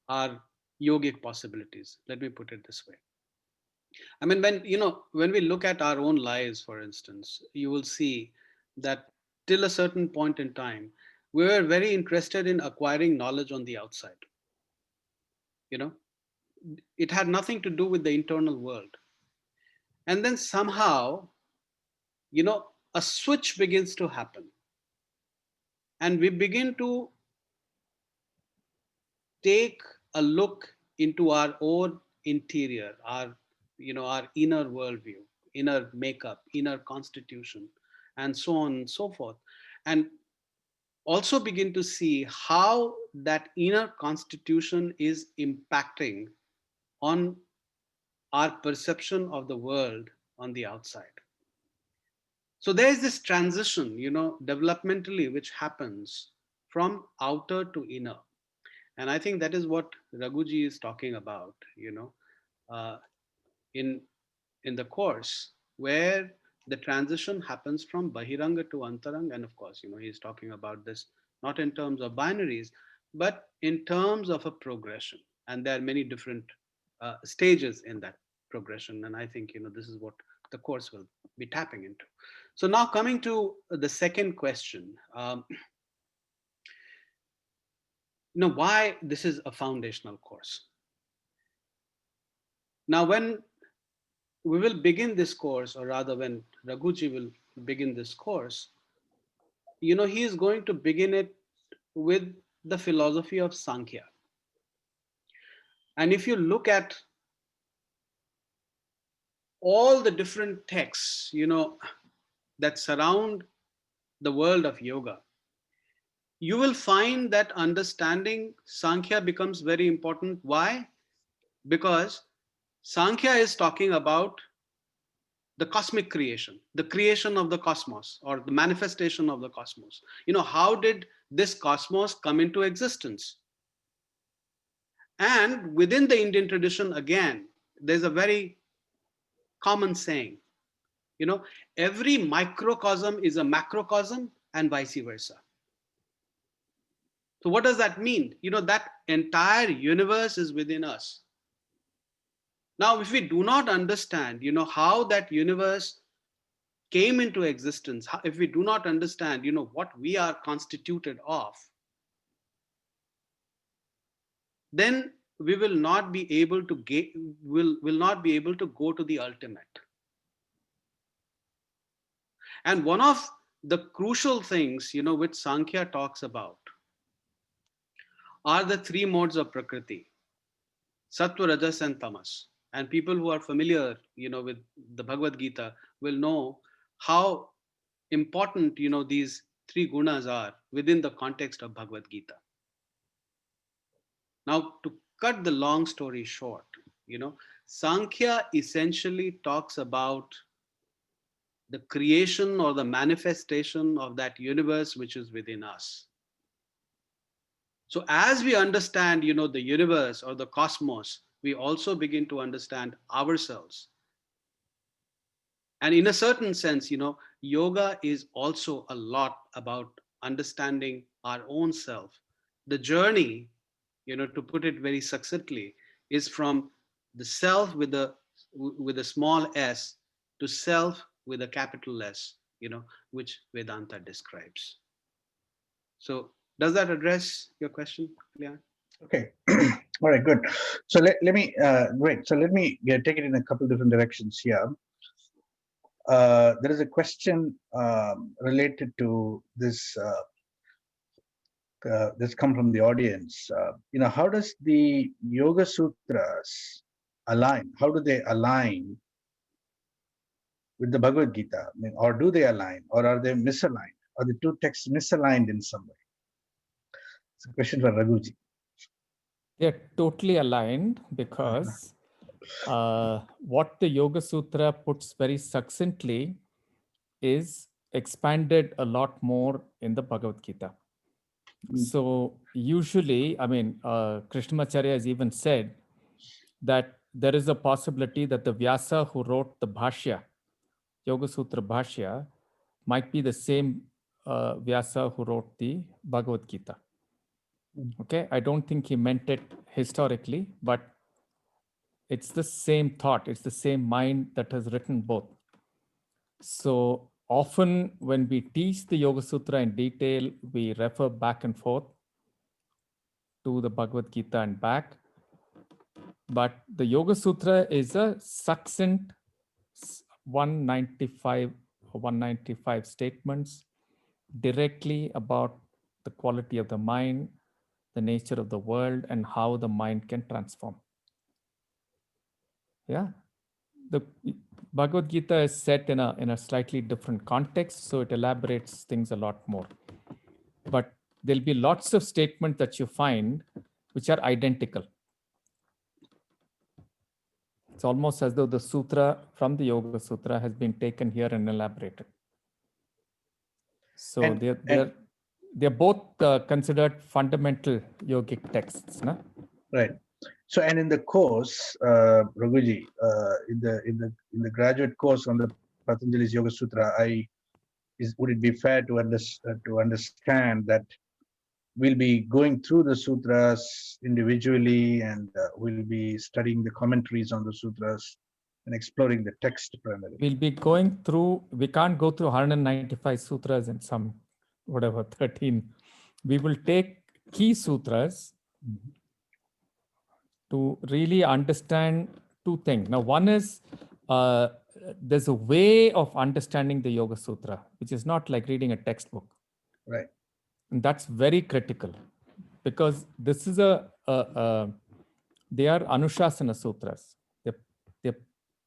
S4: our yogic possibilities, let me put it this way. I mean, when we look at our own lives, for instance, you will see that till a certain point in time, we were very interested in acquiring knowledge on the outside. You know, it had nothing to do with the internal world. And then somehow, a switch begins to happen. And we begin to take a look into our own interior, our inner worldview, inner makeup, inner constitution, and so on and so forth. And also begin to see how that inner constitution is impacting on our perception of the world on the outside. So there is this transition, developmentally, which happens from outer to inner. And I think that is what Raghuji is talking about, uh, in in the course, where the transition happens from Bahiranga to Antaranga. And of course, he's talking about this not in terms of binaries, but in terms of a progression. And there are many different stages in that progression. And I think, this is what the course will be tapping into. So now coming to the second question, why this is a foundational course. Now, when we will begin this course, or rather when Raghuji will begin this course, he is going to begin it with the philosophy of Sankhya. And if you look at all the different texts, that surround the world of yoga, you will find that understanding Sankhya becomes very important. Why? Because Sankhya is talking about the cosmic creation, the creation of the cosmos, or the manifestation of the cosmos. How did this cosmos come into existence? And within the Indian tradition, again, there's a very common saying, every microcosm is a macrocosm and vice versa. So what does that mean? That entire universe is within us. Now, if we do not understand, how that universe came into existence, if we do not understand, what we are constituted of, then we will not be able to will not be able to go to the ultimate. And one of the crucial things, which Sankhya talks about are the three modes of Prakriti: Sattva, Rajas, and Tamas. And people who are familiar, with the Bhagavad Gita will know how important, these three gunas are within the context of Bhagavad Gita. Now, to cut the long story short, Sankhya essentially talks about the creation or the manifestation of that universe which is within us. So as we understand, the universe or the cosmos, we also begin to understand ourselves. And in a certain sense, yoga is also a lot about understanding our own self. The journey, to put it very succinctly, is from the self with a small s to self with a capital S, which Vedanta describes. So does that address your question, Kalyan?
S2: Okay. All right, good. So let me, great. So let me take it in a couple different directions here. There is a question related to this. This come from the audience. How does the Yoga Sutras align? How do they align with the Bhagavad Gita? Or do they align, or are they misaligned? Are the two texts misaligned in some way? It's a question for Raghuji.
S3: They're totally aligned because what the Yoga Sutra puts very succinctly is expanded a lot more in the Bhagavad Gita. So usually, Krishnamacharya has even said that there is a possibility that the Vyasa who wrote the Bhashya, Yoga Sutra Bhashya, might be the same Vyasa who wrote the Bhagavad Gita. Okay, I don't think he meant it historically, but it's the same thought, it's the same mind that has written both. So often when we teach the Yoga Sutra in detail, we refer back and forth to the Bhagavad Gita and back. But the Yoga Sutra is a succinct 195 statements directly about the quality of the mind, the nature of the world, and how the mind can transform. Yeah. The Bhagavad Gita is set in a slightly different context, so it elaborates things a lot more. But there'll be lots of statements that you find which are identical. It's almost as though the sutra from the Yoga Sutra has been taken here and elaborated. So they're both considered fundamental yogic texts, no?
S2: Right. So, and in the course, Raghuji, in the graduate course on the Patanjali's Yoga Sutra, would it be fair to understand that we'll be going through the sutras individually, and we'll be studying the commentaries on the sutras and exploring the text primarily?
S3: We'll be going through. We can't go through 195 sutras and some, 13. We will take key sutras to really understand two things. Now, one is there's a way of understanding the Yoga Sutra, which is not like reading a textbook.
S2: Right.
S3: And that's very critical because this is they are Anushasana Sutras. They,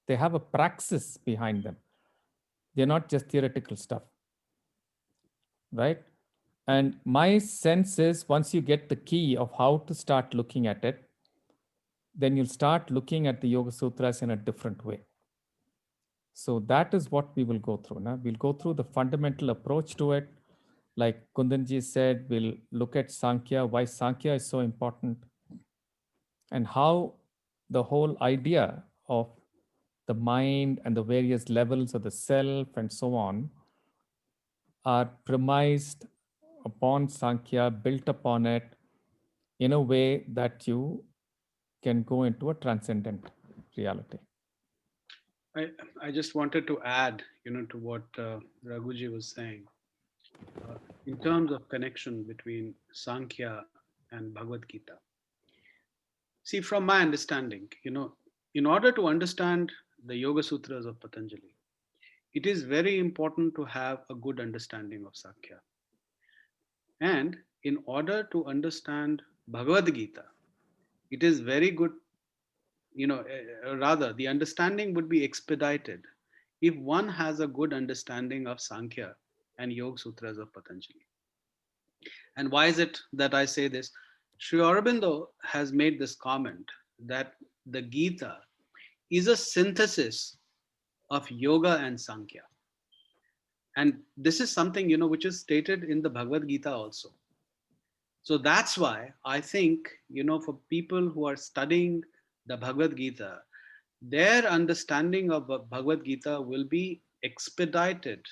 S3: they have a praxis behind them. They're not just theoretical stuff, right? And my sense is once you get the key of how to start looking at it, then you'll start looking at the Yoga Sutras in a different way. So that is what we will go through. Now we'll go through the fundamental approach to it. Like Kundanji said, we'll look at Sankhya, why Sankhya is so important, and how the whole idea of the mind and the various levels of the self and so on are premised upon Sankhya, built upon it in a way that you can go into a transcendent reality.
S4: I just wanted to add, to what Raghuji was saying, in terms of connection between Sankhya and Bhagavad Gita. See, from my understanding, in order to understand the Yoga Sutras of Patanjali, it is very important to have a good understanding of Sankhya. And in order to understand Bhagavad Gita, it is very good, rather, the understanding would be expedited if one has a good understanding of Sankhya and Yoga Sutras of Patanjali. And why is it that I say this? Sri Aurobindo has made this comment that the Gita is a synthesis of yoga and Sankhya. And this is something, which is stated in the Bhagavad Gita also. So that's why I think, for people who are studying the Bhagavad Gita, their understanding of Bhagavad Gita will be expedited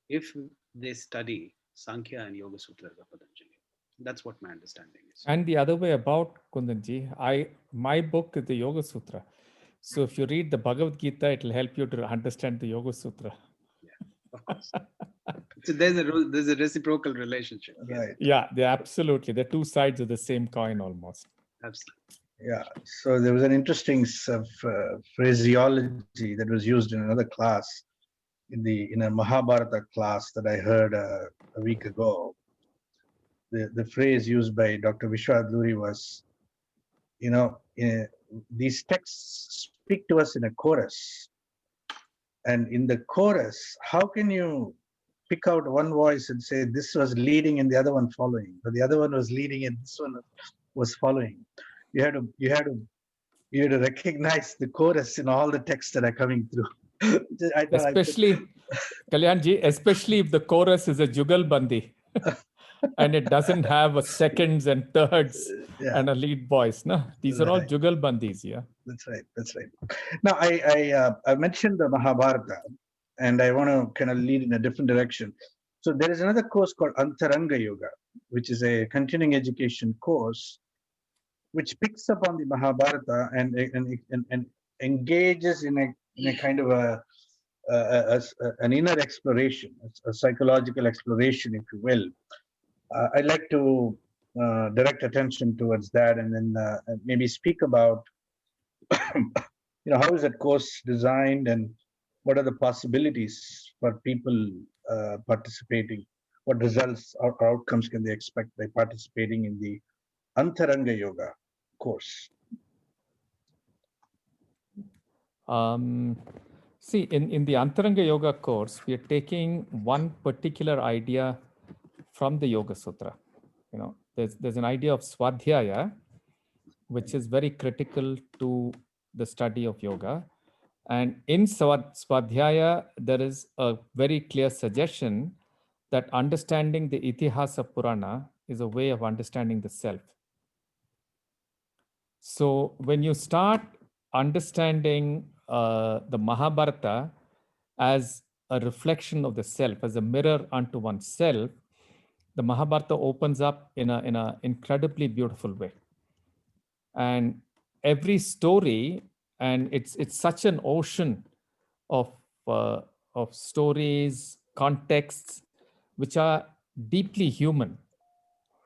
S4: if they study Sankhya and Yoga Sutras of Patanjali. That's what my understanding is.
S3: And the other way about, Kundanji, my book is the Yoga Sutra. So if you read the Bhagavad Gita, it will help you to understand the Yoga Sutra.
S4: Yeah, of course. So there's a reciprocal relationship.
S2: Right.
S3: Yeah, they're absolutely. They're two sides of the same coin almost.
S4: Absolutely.
S2: Yeah. So there was an interesting phraseology that was used in another class, in a Mahabharata class that I heard a week ago. The phrase used by Dr. Vishwadluri was, these texts speak to us in a chorus. And in the chorus, how can you pick out one voice and say this was leading and the other one following, or the other one was leading and this one was following? You had to recognize the chorus in all the texts that are coming through.
S3: Especially, Kalyanji, especially if the chorus is a jugalbandi and it doesn't have a seconds and thirds and a lead voice. No, these are all jugalbandis. Yeah,
S2: that's right. That's right. Now I mentioned the Mahabharata, and I want to kind of lead in a different direction. So there is another course called Antaranga Yoga, which is a continuing education course, which picks up on the Mahabharata and engages in a kind of an inner exploration, a psychological exploration, if you will. I'd like to direct attention towards that, and then maybe speak about how is that course designed, and what are the possibilities for people participating? What results or outcomes can they expect by participating in the Antaranga Yoga course?
S3: See, in the Antaranga Yoga course, we are taking one particular idea from the Yoga Sutra. There's an idea of Swadhyaya, which is very critical to the study of yoga. And in Swadhyaya, there is a very clear suggestion that understanding the Itihasa Purana is a way of understanding the self. So when you start understanding the Mahabharata as a reflection of the self, as a mirror unto oneself, the Mahabharata opens up in an incredibly beautiful way. And every story, and it's such an ocean of stories, contexts, which are deeply human,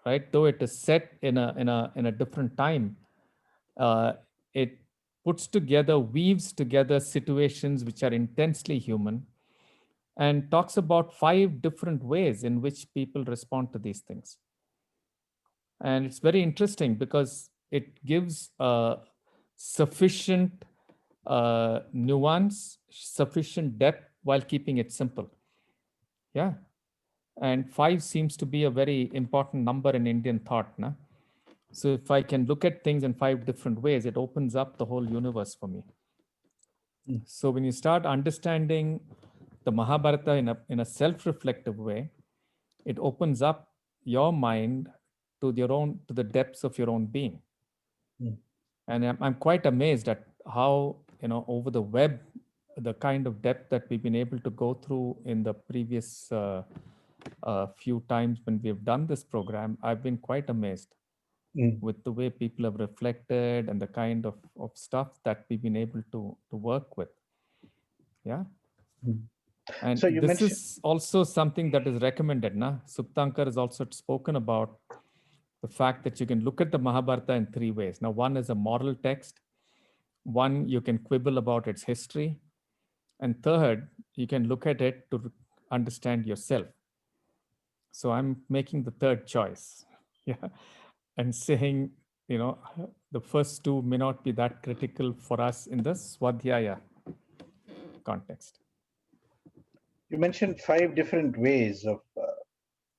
S3: right? Though it is set in a different time, it puts together, weaves together situations which are intensely human, and talks about 5 different ways in which people respond to these things. And it's very interesting because it gives sufficient nuance, sufficient depth while keeping it simple. Yeah. And 5 seems to be a very important number in Indian thought. Na? So if I can look at things in 5 different ways, it opens up the whole universe for me. So when you start understanding the Mahabharata in a self-reflective way, it opens up your mind to the depths of your own being. And I'm quite amazed at how, over the web, the kind of depth that we've been able to go through in the previous few times when we've done this program. I've been quite amazed with the way people have reflected and the kind of stuff that we've been able to work with. Yeah. And
S2: so you
S3: this
S2: mentioned,
S3: is also something that is recommended. Suptankar has also spoken about the fact that you can look at the Mahabharata in 3 ways. Now, one is a moral text. One, you can quibble about its history. And third, you can look at it to understand yourself. So I'm making the third choice. Yeah. And saying, the first 2 may not be that critical for us in the Swadhyaya context.
S2: you mentioned 5 different ways of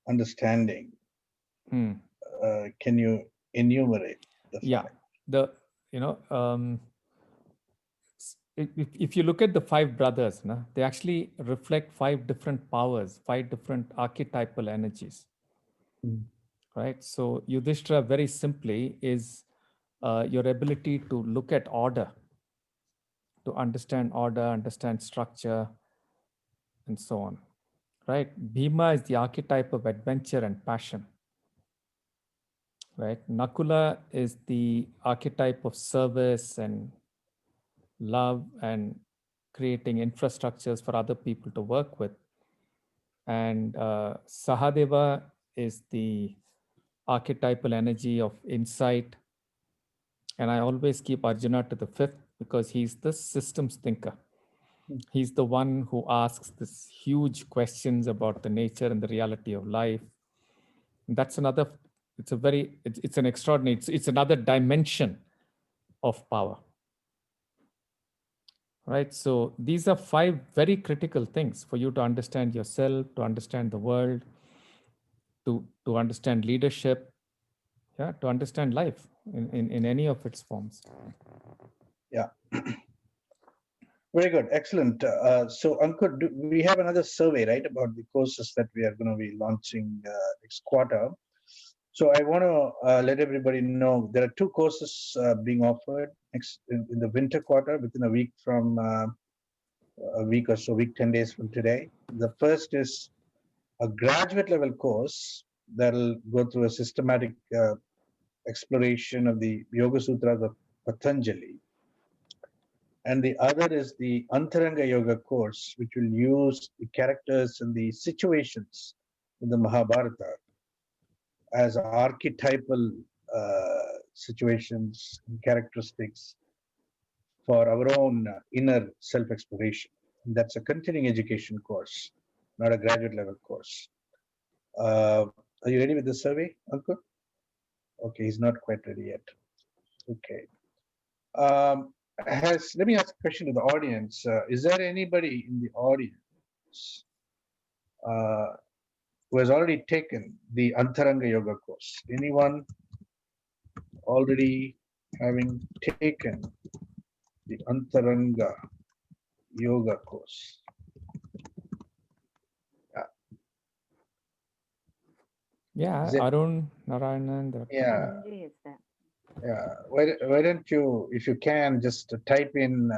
S2: understanding. Can you enumerate the 5?
S3: Yeah. If you look at the 5 brothers, they actually reflect 5 different powers, 5 different archetypal energies. Right? So Yudhishthira, very simply, is your ability to look at order, to understand order, understand structure, and so on. Right? Bhima is the archetype of adventure and passion. Right? Nakula is the archetype of service and love and creating infrastructures for other people to work with. And Sahadeva is the archetypal energy of insight. And I always keep Arjuna to the 5th because he's the systems thinker. He's the one who asks this huge questions about the nature and the reality of life. And that's another, it's an extraordinary, it's another dimension of power. Right? So these are 5 very critical things for you to understand yourself, to understand the world, to understand leadership, to understand life in any of its forms.
S2: Yeah. Very good. Excellent. So Ankur, we have another survey, right, about the courses that we are going to be launching next quarter. So I want to let everybody know there are 2 courses being offered next in the winter quarter within a week from a week or so, week 10 days from today. The first is a graduate level course that'll go through a systematic exploration of the Yoga Sutras of Patanjali. And the other is the Antaranga Yoga course, which will use the characters and the situations in the Mahabharata as archetypal situations and characteristics for our own inner self-exploration. That's a continuing education course, not a graduate level course. Are you ready with the survey, Ankur? Okay, he's not quite ready yet. Okay. Let me ask a question to the audience. Is there anybody in the audience who has already taken the Antaranga Yoga course? Anyone already having taken the Antaranga Yoga course?
S3: Yeah, Arun, Narayanan.
S2: Yeah. Yeah. Why don't you, if you can, just type in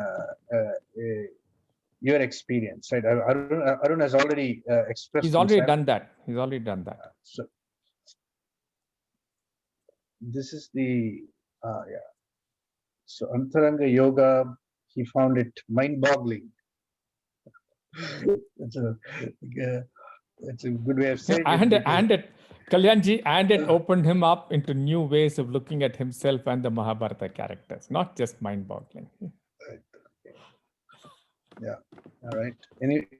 S2: your experience, right? Arun has already expressed.
S3: He's already done that.
S2: So this is the So Antaranga Yoga, he found it mind-boggling. It's a good way of saying
S3: it. Kalyanji, and it opened him up into new ways of looking at himself and the Mahabharata characters, not just mind-boggling.
S2: Right. Okay. Yeah. All right.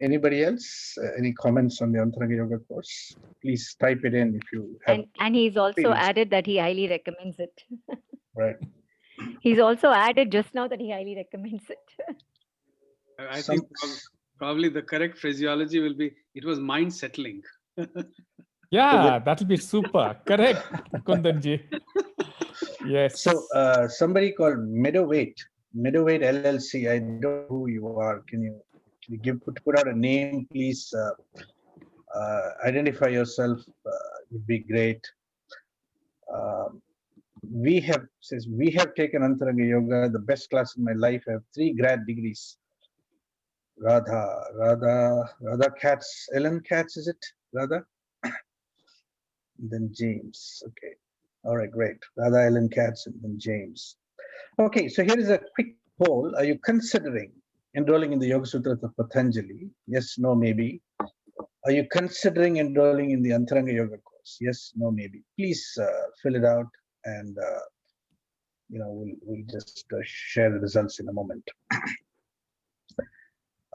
S2: Anybody else? Any comments on the Antaranga Yoga course? Please type it in if you have.
S5: And he's also added that he highly recommends it.
S2: Right.
S5: He's also added just now that he highly recommends it.
S4: I think
S2: Some,
S4: probably the correct phraseology will be, it was mind settling.
S3: Yeah, that'll be super. Correct, Kundanji. Yes.
S2: so somebody called Middleweight LLC. I don't know who you are. Can you put out a name, please? Identify yourself. Would be great. Um, we have taken Antaranga Yoga, the best class in my life. I have 3 grad degrees. Radha Katz, Ellen Katz, is it? Radha? Then James. Okay. All right, great. Radha, Ellen Katz, and then James. Okay, so here is a quick poll. Are you considering enrolling in the Yoga Sutras of Patanjali? Yes, no, maybe. Are you considering enrolling in the Antaranga Yoga course? Yes, no, maybe. Please fill it out, and we'll just share the results in a moment.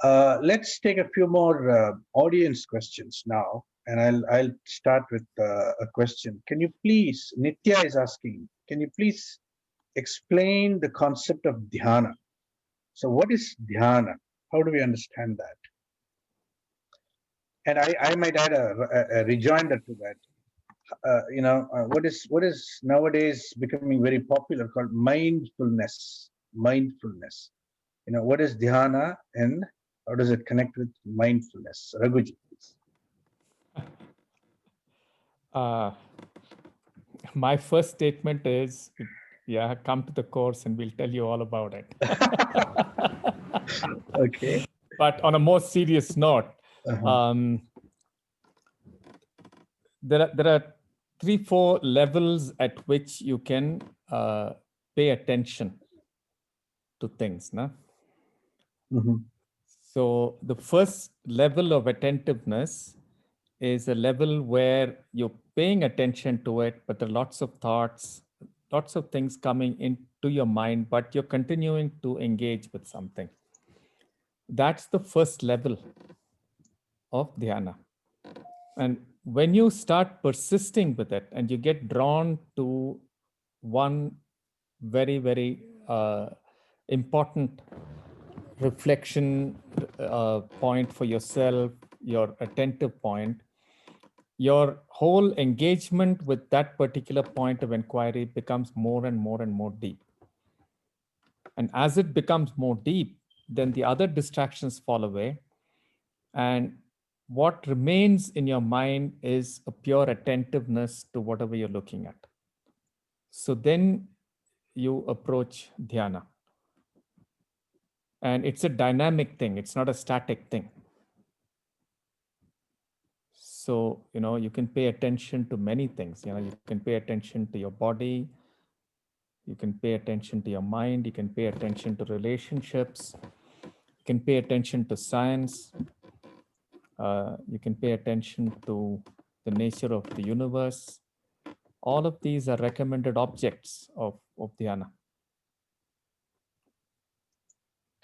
S2: Let's take a few more audience questions now, and I'll start with a question. Can you please, Nitya is asking, can you please explain the concept of dhyana? So what is dhyana? How do we understand that? And I might add a rejoinder to that. What is nowadays becoming very popular called mindfulness. Mindfulness. What is dhyana and how does it connect with mindfulness? Raghuji, please.
S3: My first statement is, yeah, come to the course and we'll tell you all about it.
S2: Okay.
S3: But on a more serious note, there are 3-4 levels at which you can pay attention to things. No?
S2: Mm-hmm.
S3: So the first level of attentiveness is a level where you're paying attention to it, but there are lots of thoughts, lots of things coming into your mind, but you're continuing to engage with something. That's the first level of dhyana. And when you start persisting with it and you get drawn to one very, very important reflection point for yourself, your attentive point, your whole engagement with that particular point of inquiry becomes more and more and more deep. And as it becomes more deep, then the other distractions fall away. And what remains in your mind is a pure attentiveness to whatever you're looking at. So then you approach dhyana. And it's a dynamic thing. It's not a static thing. So, you can pay attention to many things. You can pay attention to your body. You can pay attention to your mind. You can pay attention to relationships. You can pay attention to science. You can pay attention to the nature of the universe. All of these are recommended objects of dhyana.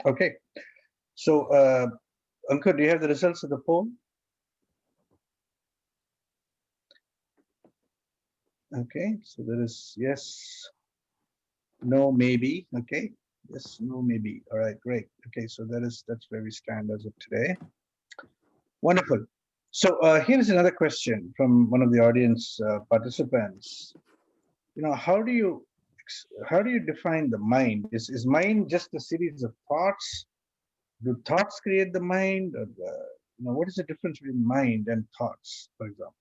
S2: Okay. So, Ankur, do you have the results of the poll? Okay. So there is yes, no, maybe. Okay. Yes, no, maybe. All right, great. Okay, so that's where we stand as of today. Wonderful. So here's another question from one of the audience participants. How do you define the mind? Is mind just a series of thoughts? Do thoughts create the mind? Or what is the difference between mind and thoughts, for example?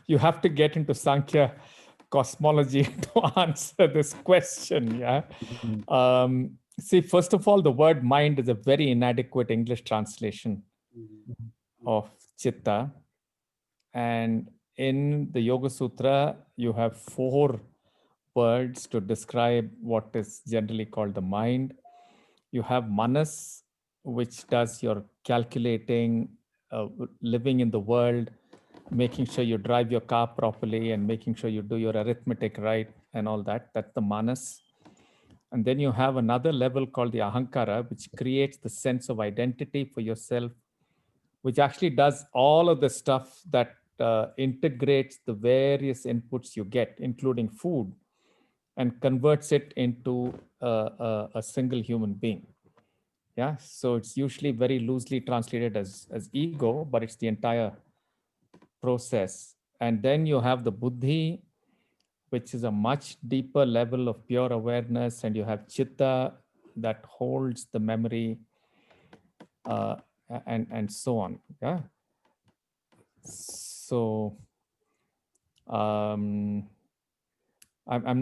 S3: You have to get into Sankhya cosmology to answer this question. Yeah. See, first of all, the word mind is a very inadequate English translation of chitta. And in the Yoga Sutra, you have 4 words to describe what is generally called the mind. You have manas, which does your calculating, living in the world, making sure you drive your car properly and making sure you do your arithmetic right and all that. That's the manas. And then you have another level called the Ahamkara, which creates the sense of identity for yourself which actually does all of the stuff that integrates the various inputs you get, including food, and converts it into a single human being. Yeah, so it's usually very loosely translated as ego, but it's the entire process. And then you have the buddhi, which is a much deeper level of pure awareness, and you have chitta that holds the memory, and so on. Yeah. So I'm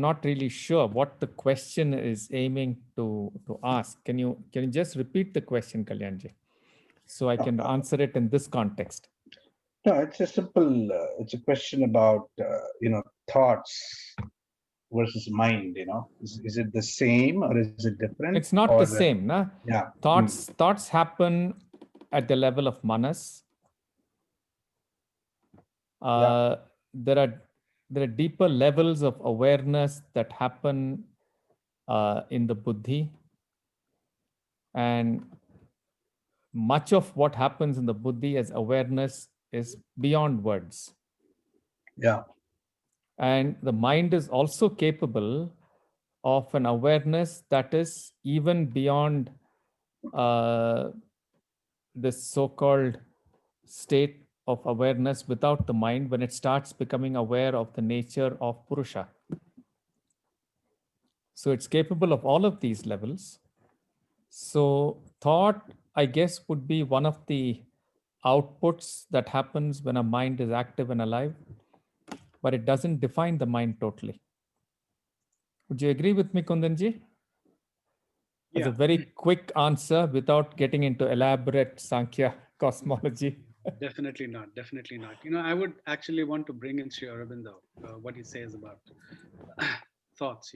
S3: not really sure what the question is aiming to ask. Can you just repeat the question, Kalyanji, so I can answer it in this context?
S2: No, it's a simple. It's a question about thoughts versus mind. Is it the same or is it different?
S3: It's not
S2: or
S3: the same, nah?
S2: Yeah.
S3: Thoughts happen at the level of manas. There are deeper levels of awareness that happen in the buddhi, and much of what happens in the buddhi as awareness is beyond words.
S2: Yeah.
S3: And the mind is also capable of an awareness that is even beyond this so-called state of awareness without the mind, when it starts becoming aware of the nature of Purusha. So it's capable of all of these levels. So thought, I guess, would be one of the outputs that happens when a mind is active and alive, but it doesn't define the mind totally. Would you agree with me, Kundanji? As a very quick answer without getting into elaborate Sankhya cosmology.
S4: Definitely not. Definitely not. I would actually want to bring in Sri Aurobindo, what he says about thoughts.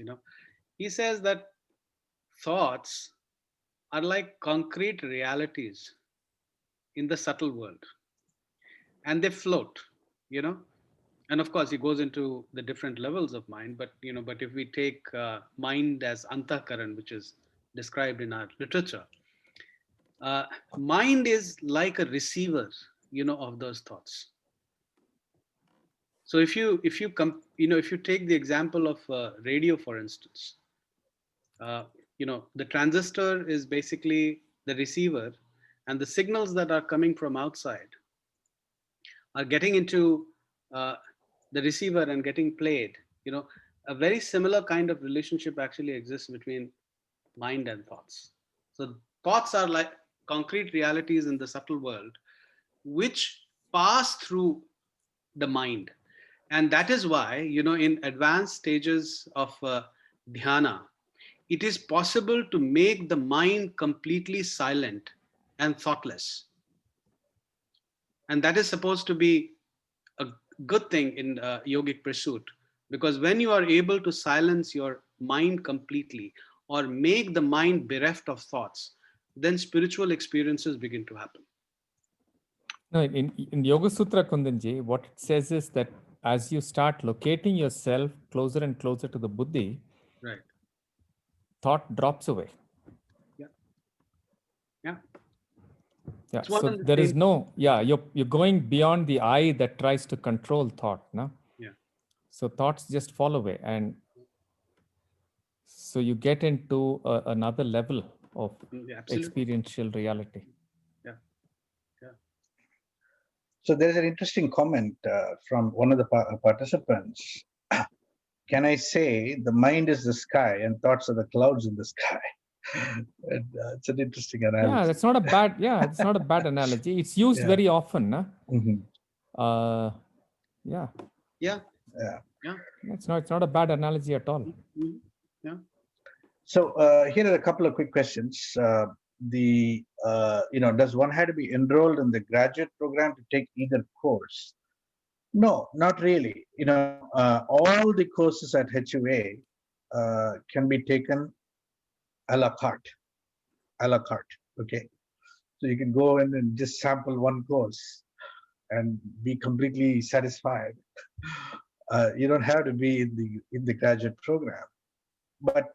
S4: He says that thoughts are like concrete realities in the subtle world, and they float. And of course, he goes into the different levels of mind. But if we take mind as Antakaran, which is described in our literature, mind is like a receiver, of those thoughts. So if you take the example of radio, for instance, the transistor is basically the receiver, and the signals that are coming from outside are getting into the receiver and getting played. A very similar kind of relationship actually exists between mind and thoughts. So thoughts are like concrete realities in the subtle world, which pass through the mind. And that is why, in advanced stages of dhyana, it is possible to make the mind completely silent and thoughtless. And that is supposed to be a good thing in yogic pursuit, because when you are able to silence your mind completely or make the mind bereft of thoughts, then spiritual experiences begin to happen.
S3: No, in Yoga Sutra, Kundanji, what it says is that as you start locating yourself closer and closer to the buddhi,
S4: right,
S3: thought drops away.
S4: Yeah.
S3: Yeah. So there is no, you're going beyond the I that tries to control thought, no?
S4: Yeah.
S3: So thoughts just fall away, and so you get into another level of experiential reality.
S4: Yeah. Yeah.
S2: So there's an interesting comment from one of the participants. Can I say the mind is the sky and thoughts are the clouds in the sky? And, it's an interesting analogy.
S3: Yeah, that's not a bad. Yeah, it's not a bad analogy. It's used very often, no?
S2: Mm-hmm.
S3: Yeah.
S4: Yeah.
S2: Yeah.
S4: Yeah.
S3: It's not a bad analogy at all.
S4: Mm-hmm. Yeah.
S2: So here are a couple of quick questions. Does one have to be enrolled in the graduate program to take either course? No, not really. All the courses at HUA can be taken a la carte. Okay. So you can go in and just sample one course and be completely satisfied. You don't have to be in the graduate program. But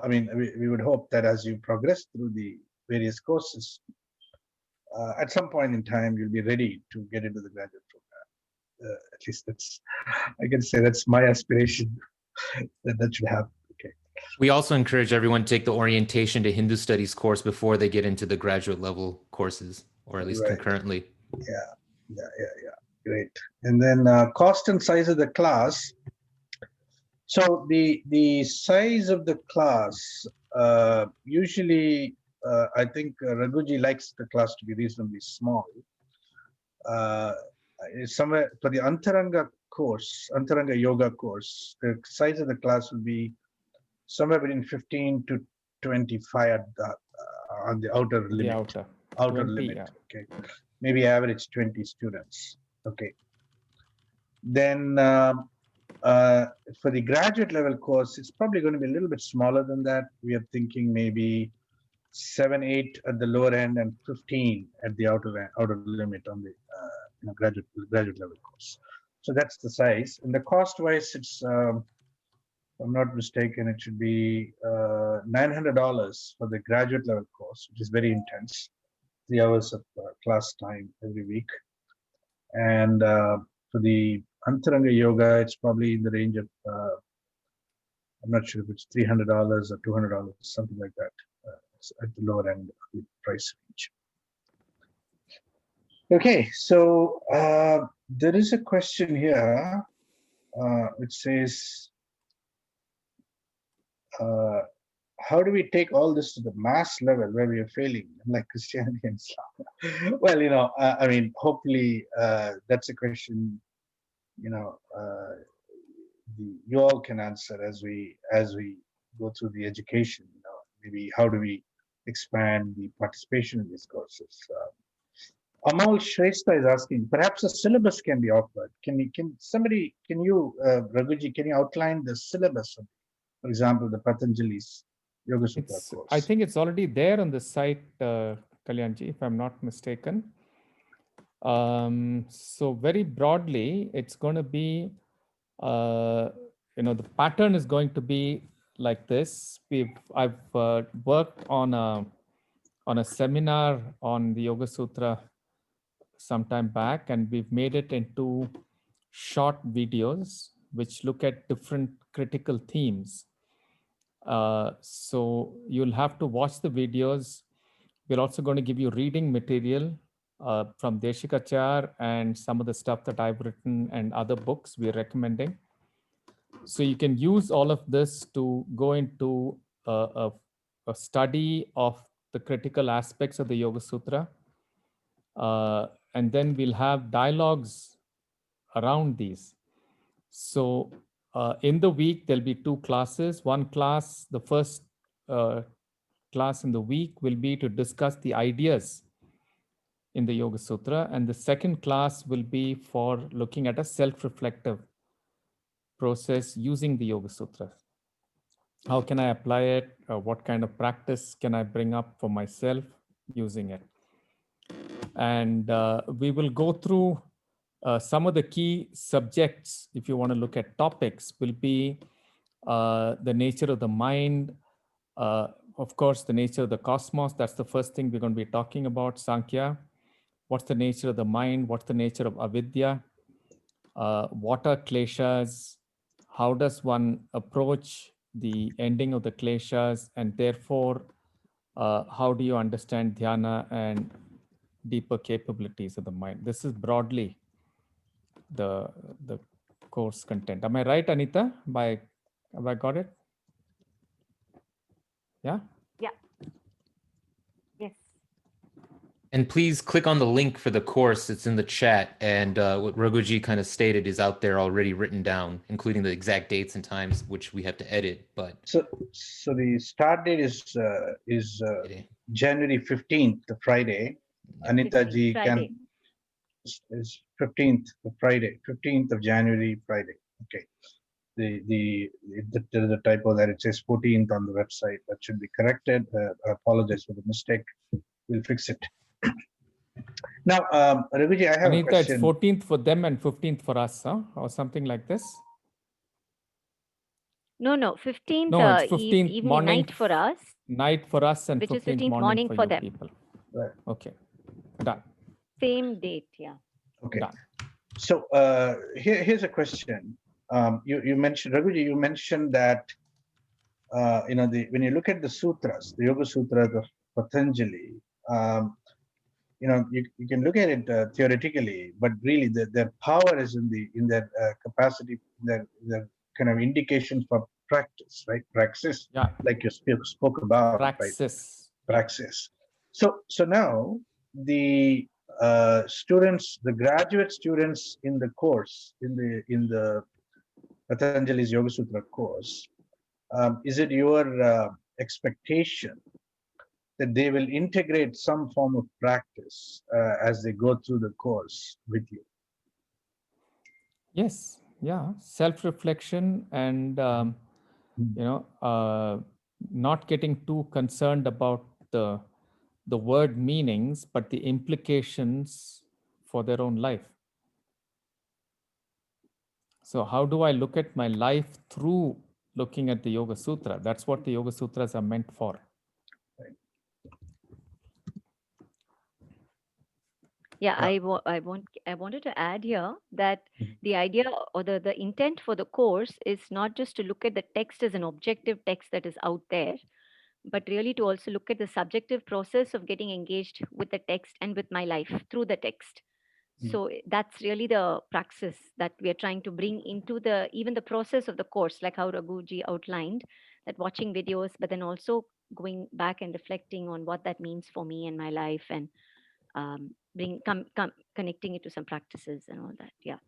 S2: we would hope that as you progress through the various courses, at some point in time, you'll be ready to get into the graduate program. At least I can say that's my aspiration that should happen. Okay.
S1: We also encourage everyone to take the orientation to Hindu studies course before they get into the graduate level courses, or at least
S2: Right.
S1: concurrently.
S2: Yeah. Great. And then cost and size of the class. So the size of the class, usually, I think Raghuji likes the class to be reasonably small. Somewhere for the Antaranga course, Antaranga yoga course, the size of the class will be somewhere between 15 to 25 at the, on the outer limit. Outer
S3: 20,
S2: limit.
S3: yeah.
S2: Okay, maybe average 20 students. Okay. Then for the graduate level course, it's probably going to be a little bit smaller than that. We are thinking maybe 7, 8 at the lower end and 15 at the outer limit on the graduate level course. So that's the size. And the cost wise, it's if I'm not mistaken, it should be $900 for the graduate level course, which is very intense, 3 hours of class time every week. And for the Antaranga yoga, it's probably in the range of I'm not sure if it's $300 or $200, something like that. It's at the lower end of the price range. Okay, so there is a question here which says, how do we take all this to the mass level where we are failing, like Christianity and Islam? Well, I mean, hopefully that's a question, you all can answer as we go through the education. Maybe how do we expand the participation in these courses? Amal Shrestha is asking, perhaps a syllabus can be offered. Can you, Raghuji, can you outline the syllabus of, for example, the Patanjali's Yoga Sutra course?
S3: I think it's already there on the site, Kalyanji, if I'm not mistaken. So very broadly, it's going to be, the pattern is going to be like this. I've worked on a seminar on the Yoga Sutra some time back, and we've made it into short videos which look at different critical themes. So you'll have to watch the videos. We're also going to give you reading material from Deshikachar and some of the stuff that I've written and other books we're recommending. So you can use all of this to go into a study of the critical aspects of the Yoga Sutra. And then we'll have dialogues around these. So in the week, there'll be 2 classes. One class, the first class in the week will be to discuss the ideas in the Yoga Sutra. And the second class will be for looking at a self-reflective process using the Yoga Sutra. How can I apply it? What kind of practice can I bring up for myself using it? And we will go through some of the key subjects, if you want to look at topics, will be the nature of the mind, of course, the nature of the cosmos. That's the first thing we're going to be talking about, Sankhya. What's the nature of the mind? What's the nature of avidya? What are kleshas? How does one approach the ending of the kleshas? And therefore, how do you understand dhyana and deeper capabilities of the mind? This is broadly the course content. Am I right, Anita? Have I got it? Yeah?
S5: Yeah. Yes.
S1: And please click on the link for the course. It's in the chat. And what Raghuji kind of stated is out there already written down, including the exact dates and times, which we have to edit. But
S2: so the start date is January 15th, the Friday. Anita ji
S5: Friday.
S2: is 15th, the Friday, 15th of January, Friday. Okay. There is a typo there. It says 14th on the website. That should be corrected. I apologize for the mistake. We'll fix it. Now, Raghuji, I have
S3: Anita,
S2: a question.
S3: it's 14th for them and 15th for us, huh? Or something like this?
S5: No, 15th,
S3: no, it's 15th
S5: evening,
S3: morning,
S5: night for us.
S3: Night for us and
S5: which
S3: 15th
S5: is 15th
S3: morning for
S5: for
S3: you
S5: them.
S3: people.
S2: Right.
S3: Okay.
S5: Same date, yeah.
S2: Okay.
S3: Done.
S2: So here's a question. You mentioned, Raghuji, you mentioned that when you look at the sutras, the Yoga Sutras of Patanjali, you can look at it theoretically, but really their power is in their capacity, their kind of indication for practice, right? Praxis,
S3: Yeah.
S2: like you spoke about, right?
S3: Praxis.
S2: Praxis. So now the students, the graduate students in the course, in the Patanjali's Yoga Sutra course, is it your expectation that they will integrate some form of practice as they go through the course with you?
S3: Yes. Yeah. Self-reflection and not getting too concerned about the word meanings, but the implications for their own life. So how do I look at my life through looking at the Yoga Sutra? That's what the Yoga Sutras are meant for.
S5: Yeah, I wanted to add here that the idea or the intent for the course is not just to look at the text as an objective text that is out there, but really to also look at the subjective process of getting engaged with the text and with my life through the text. So that's really the praxis that we are trying to bring into even the process of the course, like how Raghuji outlined, that watching videos, but then also going back and reflecting on what that means for me and my life, and connecting it to some practices and all that. Yeah.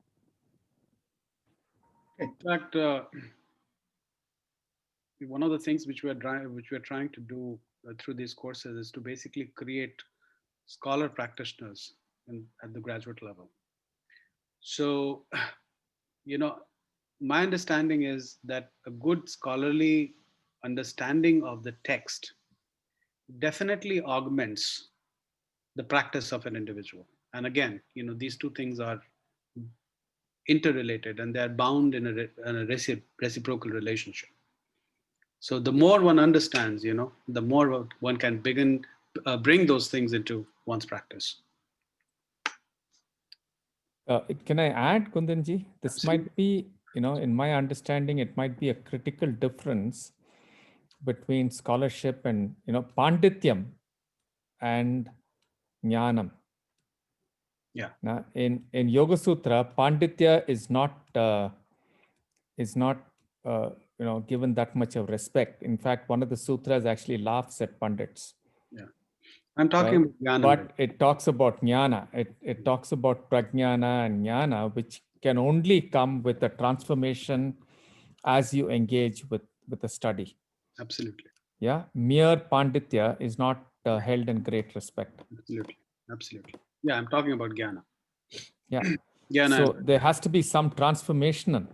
S4: In fact, one of the things which we are trying to do through these courses is to basically create scholar practitioners at the graduate level. So, my understanding is that a good scholarly understanding of the text definitely augments the practice of an individual. And again, these two things are interrelated and they're bound in a reciprocal relationship. So the more one understands, the more one can bring those things into one's practice.
S3: Can I add, Kundanji? This
S4: Absolutely.
S3: might be, in my understanding, it might be a critical difference between scholarship and, pandityam and jnanam.
S4: Yeah.
S3: Now, in Yoga Sutra, panditya is not given that much of respect. In fact, one of the sutras actually laughs at pandits.
S4: Yeah. I'm talking about jnana.
S3: But it talks about jnana. It talks about prajnana and jnana, which can only come with a transformation as you engage with the study.
S4: Absolutely.
S3: Yeah, mere panditya is not held in great respect.
S4: Absolutely. Yeah, I'm talking about jnana.
S3: Yeah.
S4: Jnana.
S3: So there has to be some transformation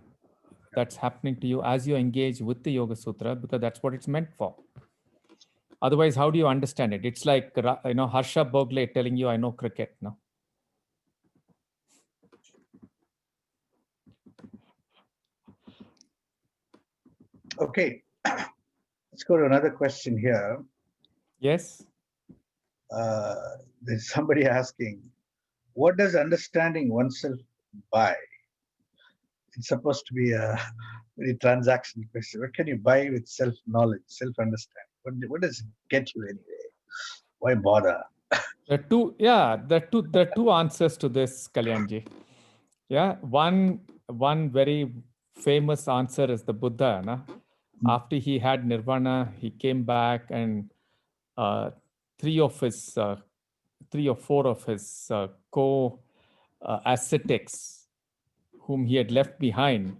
S3: that's happening to you as you engage with the Yoga Sutra, because that's what it's meant for. Otherwise, how do you understand it? It's like, Harsha Bogle telling you, I know cricket, no?
S2: Okay, let's go to another question here.
S3: Yes.
S2: There's somebody asking, what does understanding oneself buy? It's supposed to be a very transactional question. What can you buy with self-knowledge, self-understanding? What does it get you anyway? Why bother?
S3: There are two answers to this, Kalyanji. Yeah, one very famous answer is the Buddha. Na? After he had nirvana, he came back, and three or four of his ascetics whom he had left behind,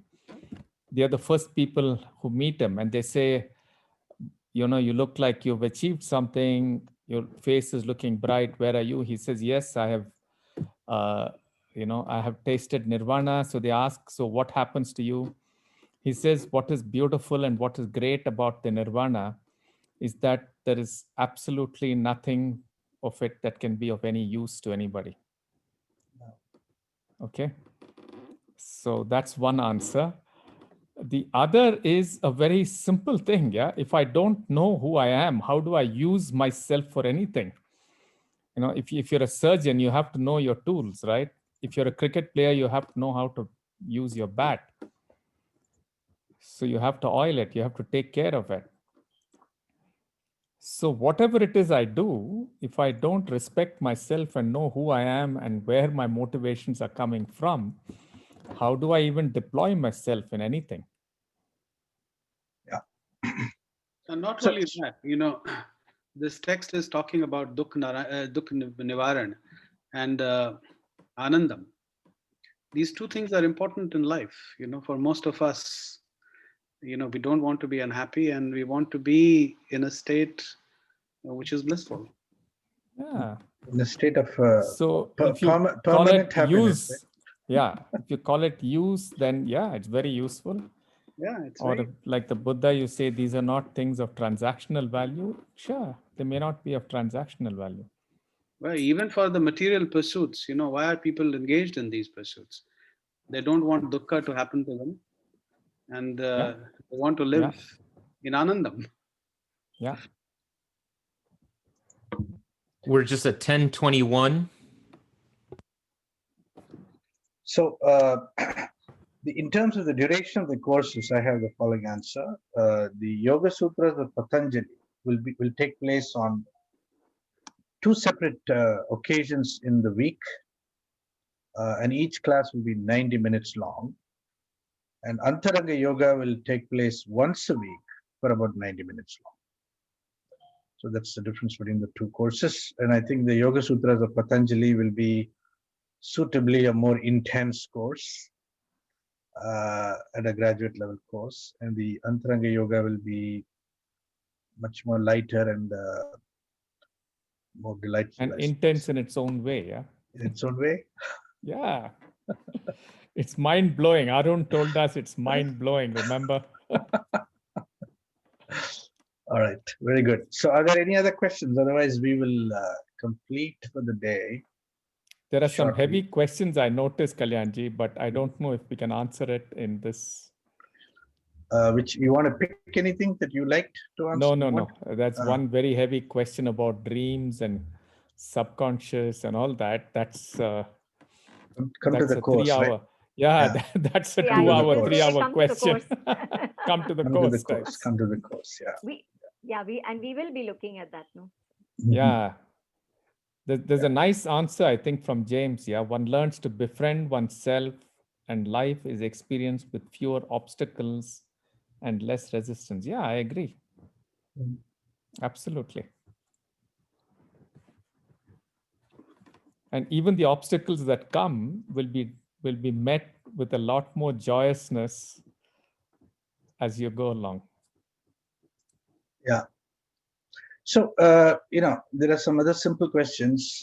S3: they are the first people who meet him, and they say, you look like you've achieved something. Your face is looking bright. Where are you? He says, yes, I have. I have tasted nirvana. So they ask, so what happens to you? He says, what is beautiful and what is great about the nirvana is that there is absolutely nothing of it that can be of any use to anybody. Okay. So that's one answer. The other is a very simple thing. Yeah. If I don't know who I am, how do I use myself for anything? if you're a surgeon, you have to know your tools, right? If you're a cricket player, you have to know how to use your bat. So you have to oil it, you have to take care of it. So whatever it is I do, if I don't respect myself and know who I am and where my motivations are coming from, how do I even deploy myself in anything?
S2: Yeah.
S4: And not
S2: So-
S4: only that, this text is talking about Dukh Nivaran and Anandam. These two things are important in life. For most of us, we don't want to be unhappy, and we want to be in a state which is blissful.
S3: Yeah.
S2: In a state of
S3: So if you call
S2: permanent
S3: it
S2: happiness,
S3: use, yeah, if you call it use, then yeah, it's very useful.
S4: Yeah, it's
S3: Or
S4: very,
S3: like the Buddha, you say these are not things of transactional value. Sure, they may not be of transactional value.
S4: well, even for the material pursuits, why are people engaged in these pursuits? They don't want dukkha to happen to them, and
S3: Yeah.
S4: they want to live in Anandam.
S3: Yeah.
S1: We're just at 10:21.
S2: So, in terms of the duration of the courses, I have the following answer. The Yoga Sutras of Patanjali will take place on 2 separate occasions in the week, and each class will be 90 minutes long. And Antaranga Yoga will take place once a week for about 90 minutes long. So that's the difference between the 2 courses. And I think the Yoga Sutras of Patanjali will be suitably a more intense course. At a graduate level course, and the Antaranga Yoga will be much more lighter and more delightful.
S3: And intense in its own way. Yeah.
S2: In its own way.
S3: Yeah. It's mind blowing. Arun told us it's mind blowing, remember?
S2: All right, very good. So, are there any other questions? Otherwise, we will complete for the day.
S3: There are some
S2: shortly.
S3: heavy questions I noticed, Kalyanji, but I don't know if we can answer it in this.
S2: Which you want to pick anything that you liked to answer?
S3: No. That's one very heavy question about dreams and subconscious and all that. That's
S2: come
S3: that's
S2: to the
S3: a
S2: course,
S3: 3 hour.
S2: right?
S3: Yeah. That's a
S5: Yeah,
S3: 2 hour,
S2: you can
S3: 3
S2: say
S3: hour
S5: come to the
S3: question.
S5: course.
S3: Come to the
S2: Come
S3: course.
S2: to the course.
S3: types.
S2: Come to the course. Yeah.
S5: We will be looking at that, no?
S3: Yeah. There's a nice answer, I think, from James. Yeah. One learns to befriend oneself, and life is experienced with fewer obstacles and less resistance. Yeah, I agree.
S2: Mhm.
S3: Absolutely. And even the obstacles that come will be met with a lot more joyousness as you go along.
S2: Yeah. So, there are some other simple questions.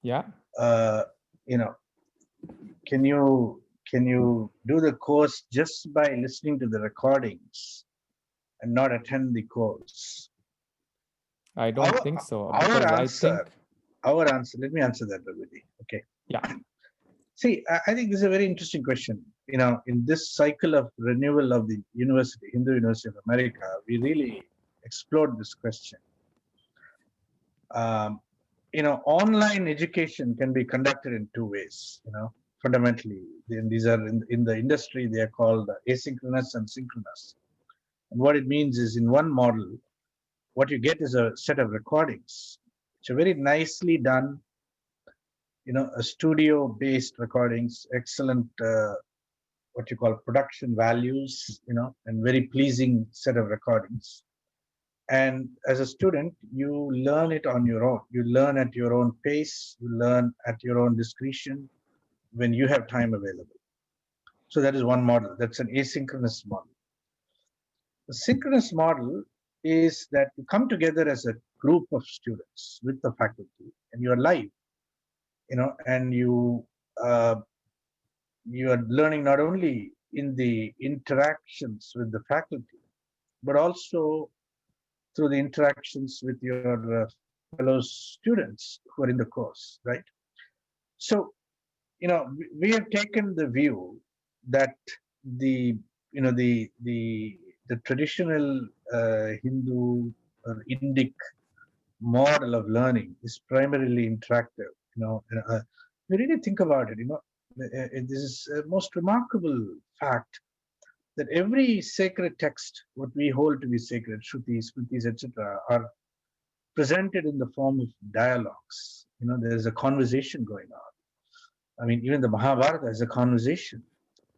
S3: Yeah.
S2: Can you do the course just by listening to the recordings and not attend the course?
S3: I don't think so.
S2: Our
S3: Because
S2: answer, let me answer that, Prakriti. Okay.
S3: Yeah.
S2: See, I think this is a very interesting question. In this cycle of renewal of the university, Hindu University of America, we really explored this question. Online education can be conducted in 2 ways. Fundamentally, these are in the industry, they are called asynchronous and synchronous. And what it means is, in one model, what you get is a set of recordings, which are very nicely done, a studio-based recordings, excellent, what you call production values, and very pleasing set of recordings. And as a student, you learn it on your own. You learn at your own pace. You learn at your own discretion when you have time available. So that is one model. That's an asynchronous model. The synchronous model is that you come together as a group of students with the faculty, and you are live, and you are learning not only in the interactions with the faculty, but also through the interactions with your fellow students who are in the course, right? So, we have taken the view that the traditional Hindu or Indic model of learning is primarily interactive. We really think about it. This is a most remarkable fact that every sacred text, what we hold to be sacred, Shrutis, Smritis, etc., are presented in the form of dialogues. There's a conversation going on. I mean, even the Mahabharata is a conversation.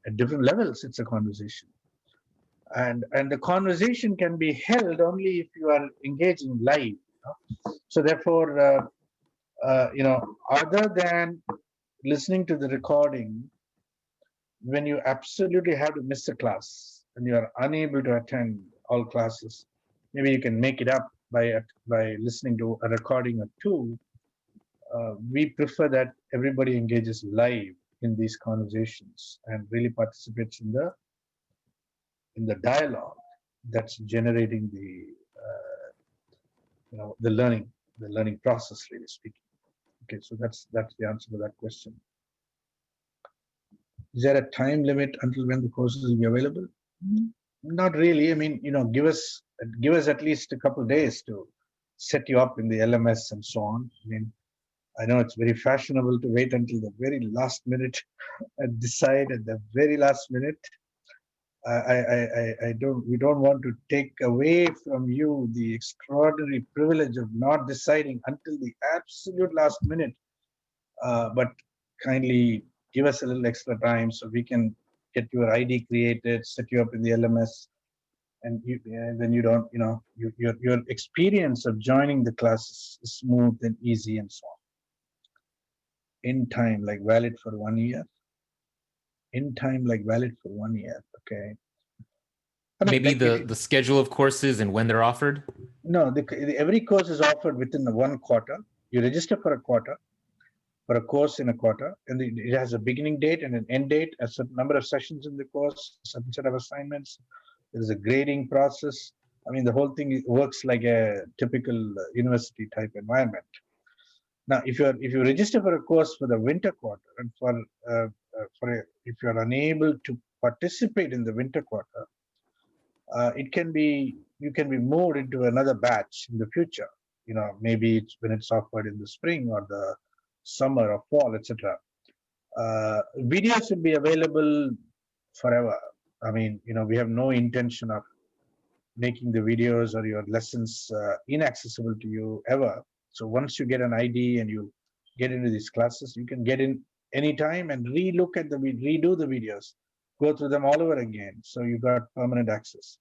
S2: At different levels, it's a conversation. And the conversation can be held only if you are engaging live. So therefore, other than listening to the recording, when you absolutely have to miss a class and you are unable to attend all classes, maybe you can make it up by listening to a recording or two. We prefer that everybody engages live in these conversations and really participates in the dialogue that's generating the learning process, really speaking. Okay, so that's the answer to that question. Is there a time limit until when the courses will be available? Not really. I mean, give us at least a couple of days to set you up in the LMS and so on. I mean, I know it's very fashionable to wait until the very last minute and decide at the very last minute. We don't want to take away from you the extraordinary privilege of not deciding until the absolute last minute. But kindly give us a little extra time so we can get your ID created, set you up in the LMS, and then you don't, your experience of joining the class is smooth and easy and so on. In time, like valid for 1 year. In time, like valid for 1 year. Okay.
S1: Maybe the schedule of courses and when they're offered?
S2: No, every course is offered within the 1 quarter. You register for a quarter, for a course in a quarter, and it has a beginning date and an end date, a certain number of sessions in the course, a certain set of assignments. There's a grading process. I mean, the whole thing works like a typical university type environment. Now, if you register for a course for the winter quarter, and if you're unable to participate in the winter quarter, you can be moved into another batch in the future. Maybe it's when it's offered in the spring or the summer or fall, etc. Videos will be available forever. I mean, we have no intention of making the videos or your lessons inaccessible to you ever. So once you get an ID and you get into these classes, you can get in anytime and redo the videos, go through them all over again. So you got permanent access.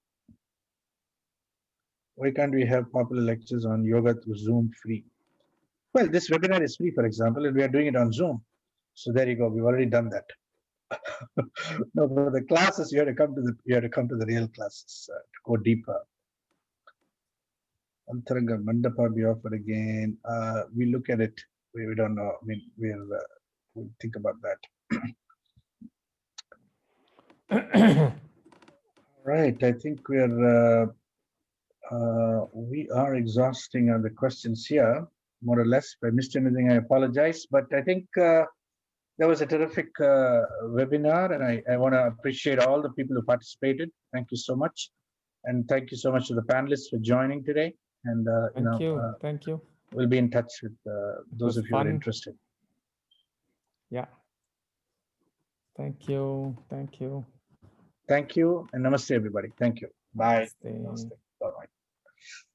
S2: Why can't we have popular lectures on yoga through Zoom free? Well, this webinar is free, for example, and we are doing it on Zoom. So there you go. We've already done that. No, for the classes, you have to come to the real classes to go deeper. Antaranga Mandapa be offered again. We look at it. We don't know. I mean, we'll think about that. Right. I think we are exhausting the questions here, more or less. If I missed anything, I apologize. But I think that was a terrific webinar, and I want to appreciate all the people who participated. Thank you so much, and thank you so much to the panelists for joining today. And
S3: thank you.
S2: We'll be in touch with those of you who are interested.
S3: Yeah. Thank you. Thank you.
S2: Thank you, and namaste, everybody. Thank you. Bye.
S3: Namaste.
S2: Namaste. Bye-bye.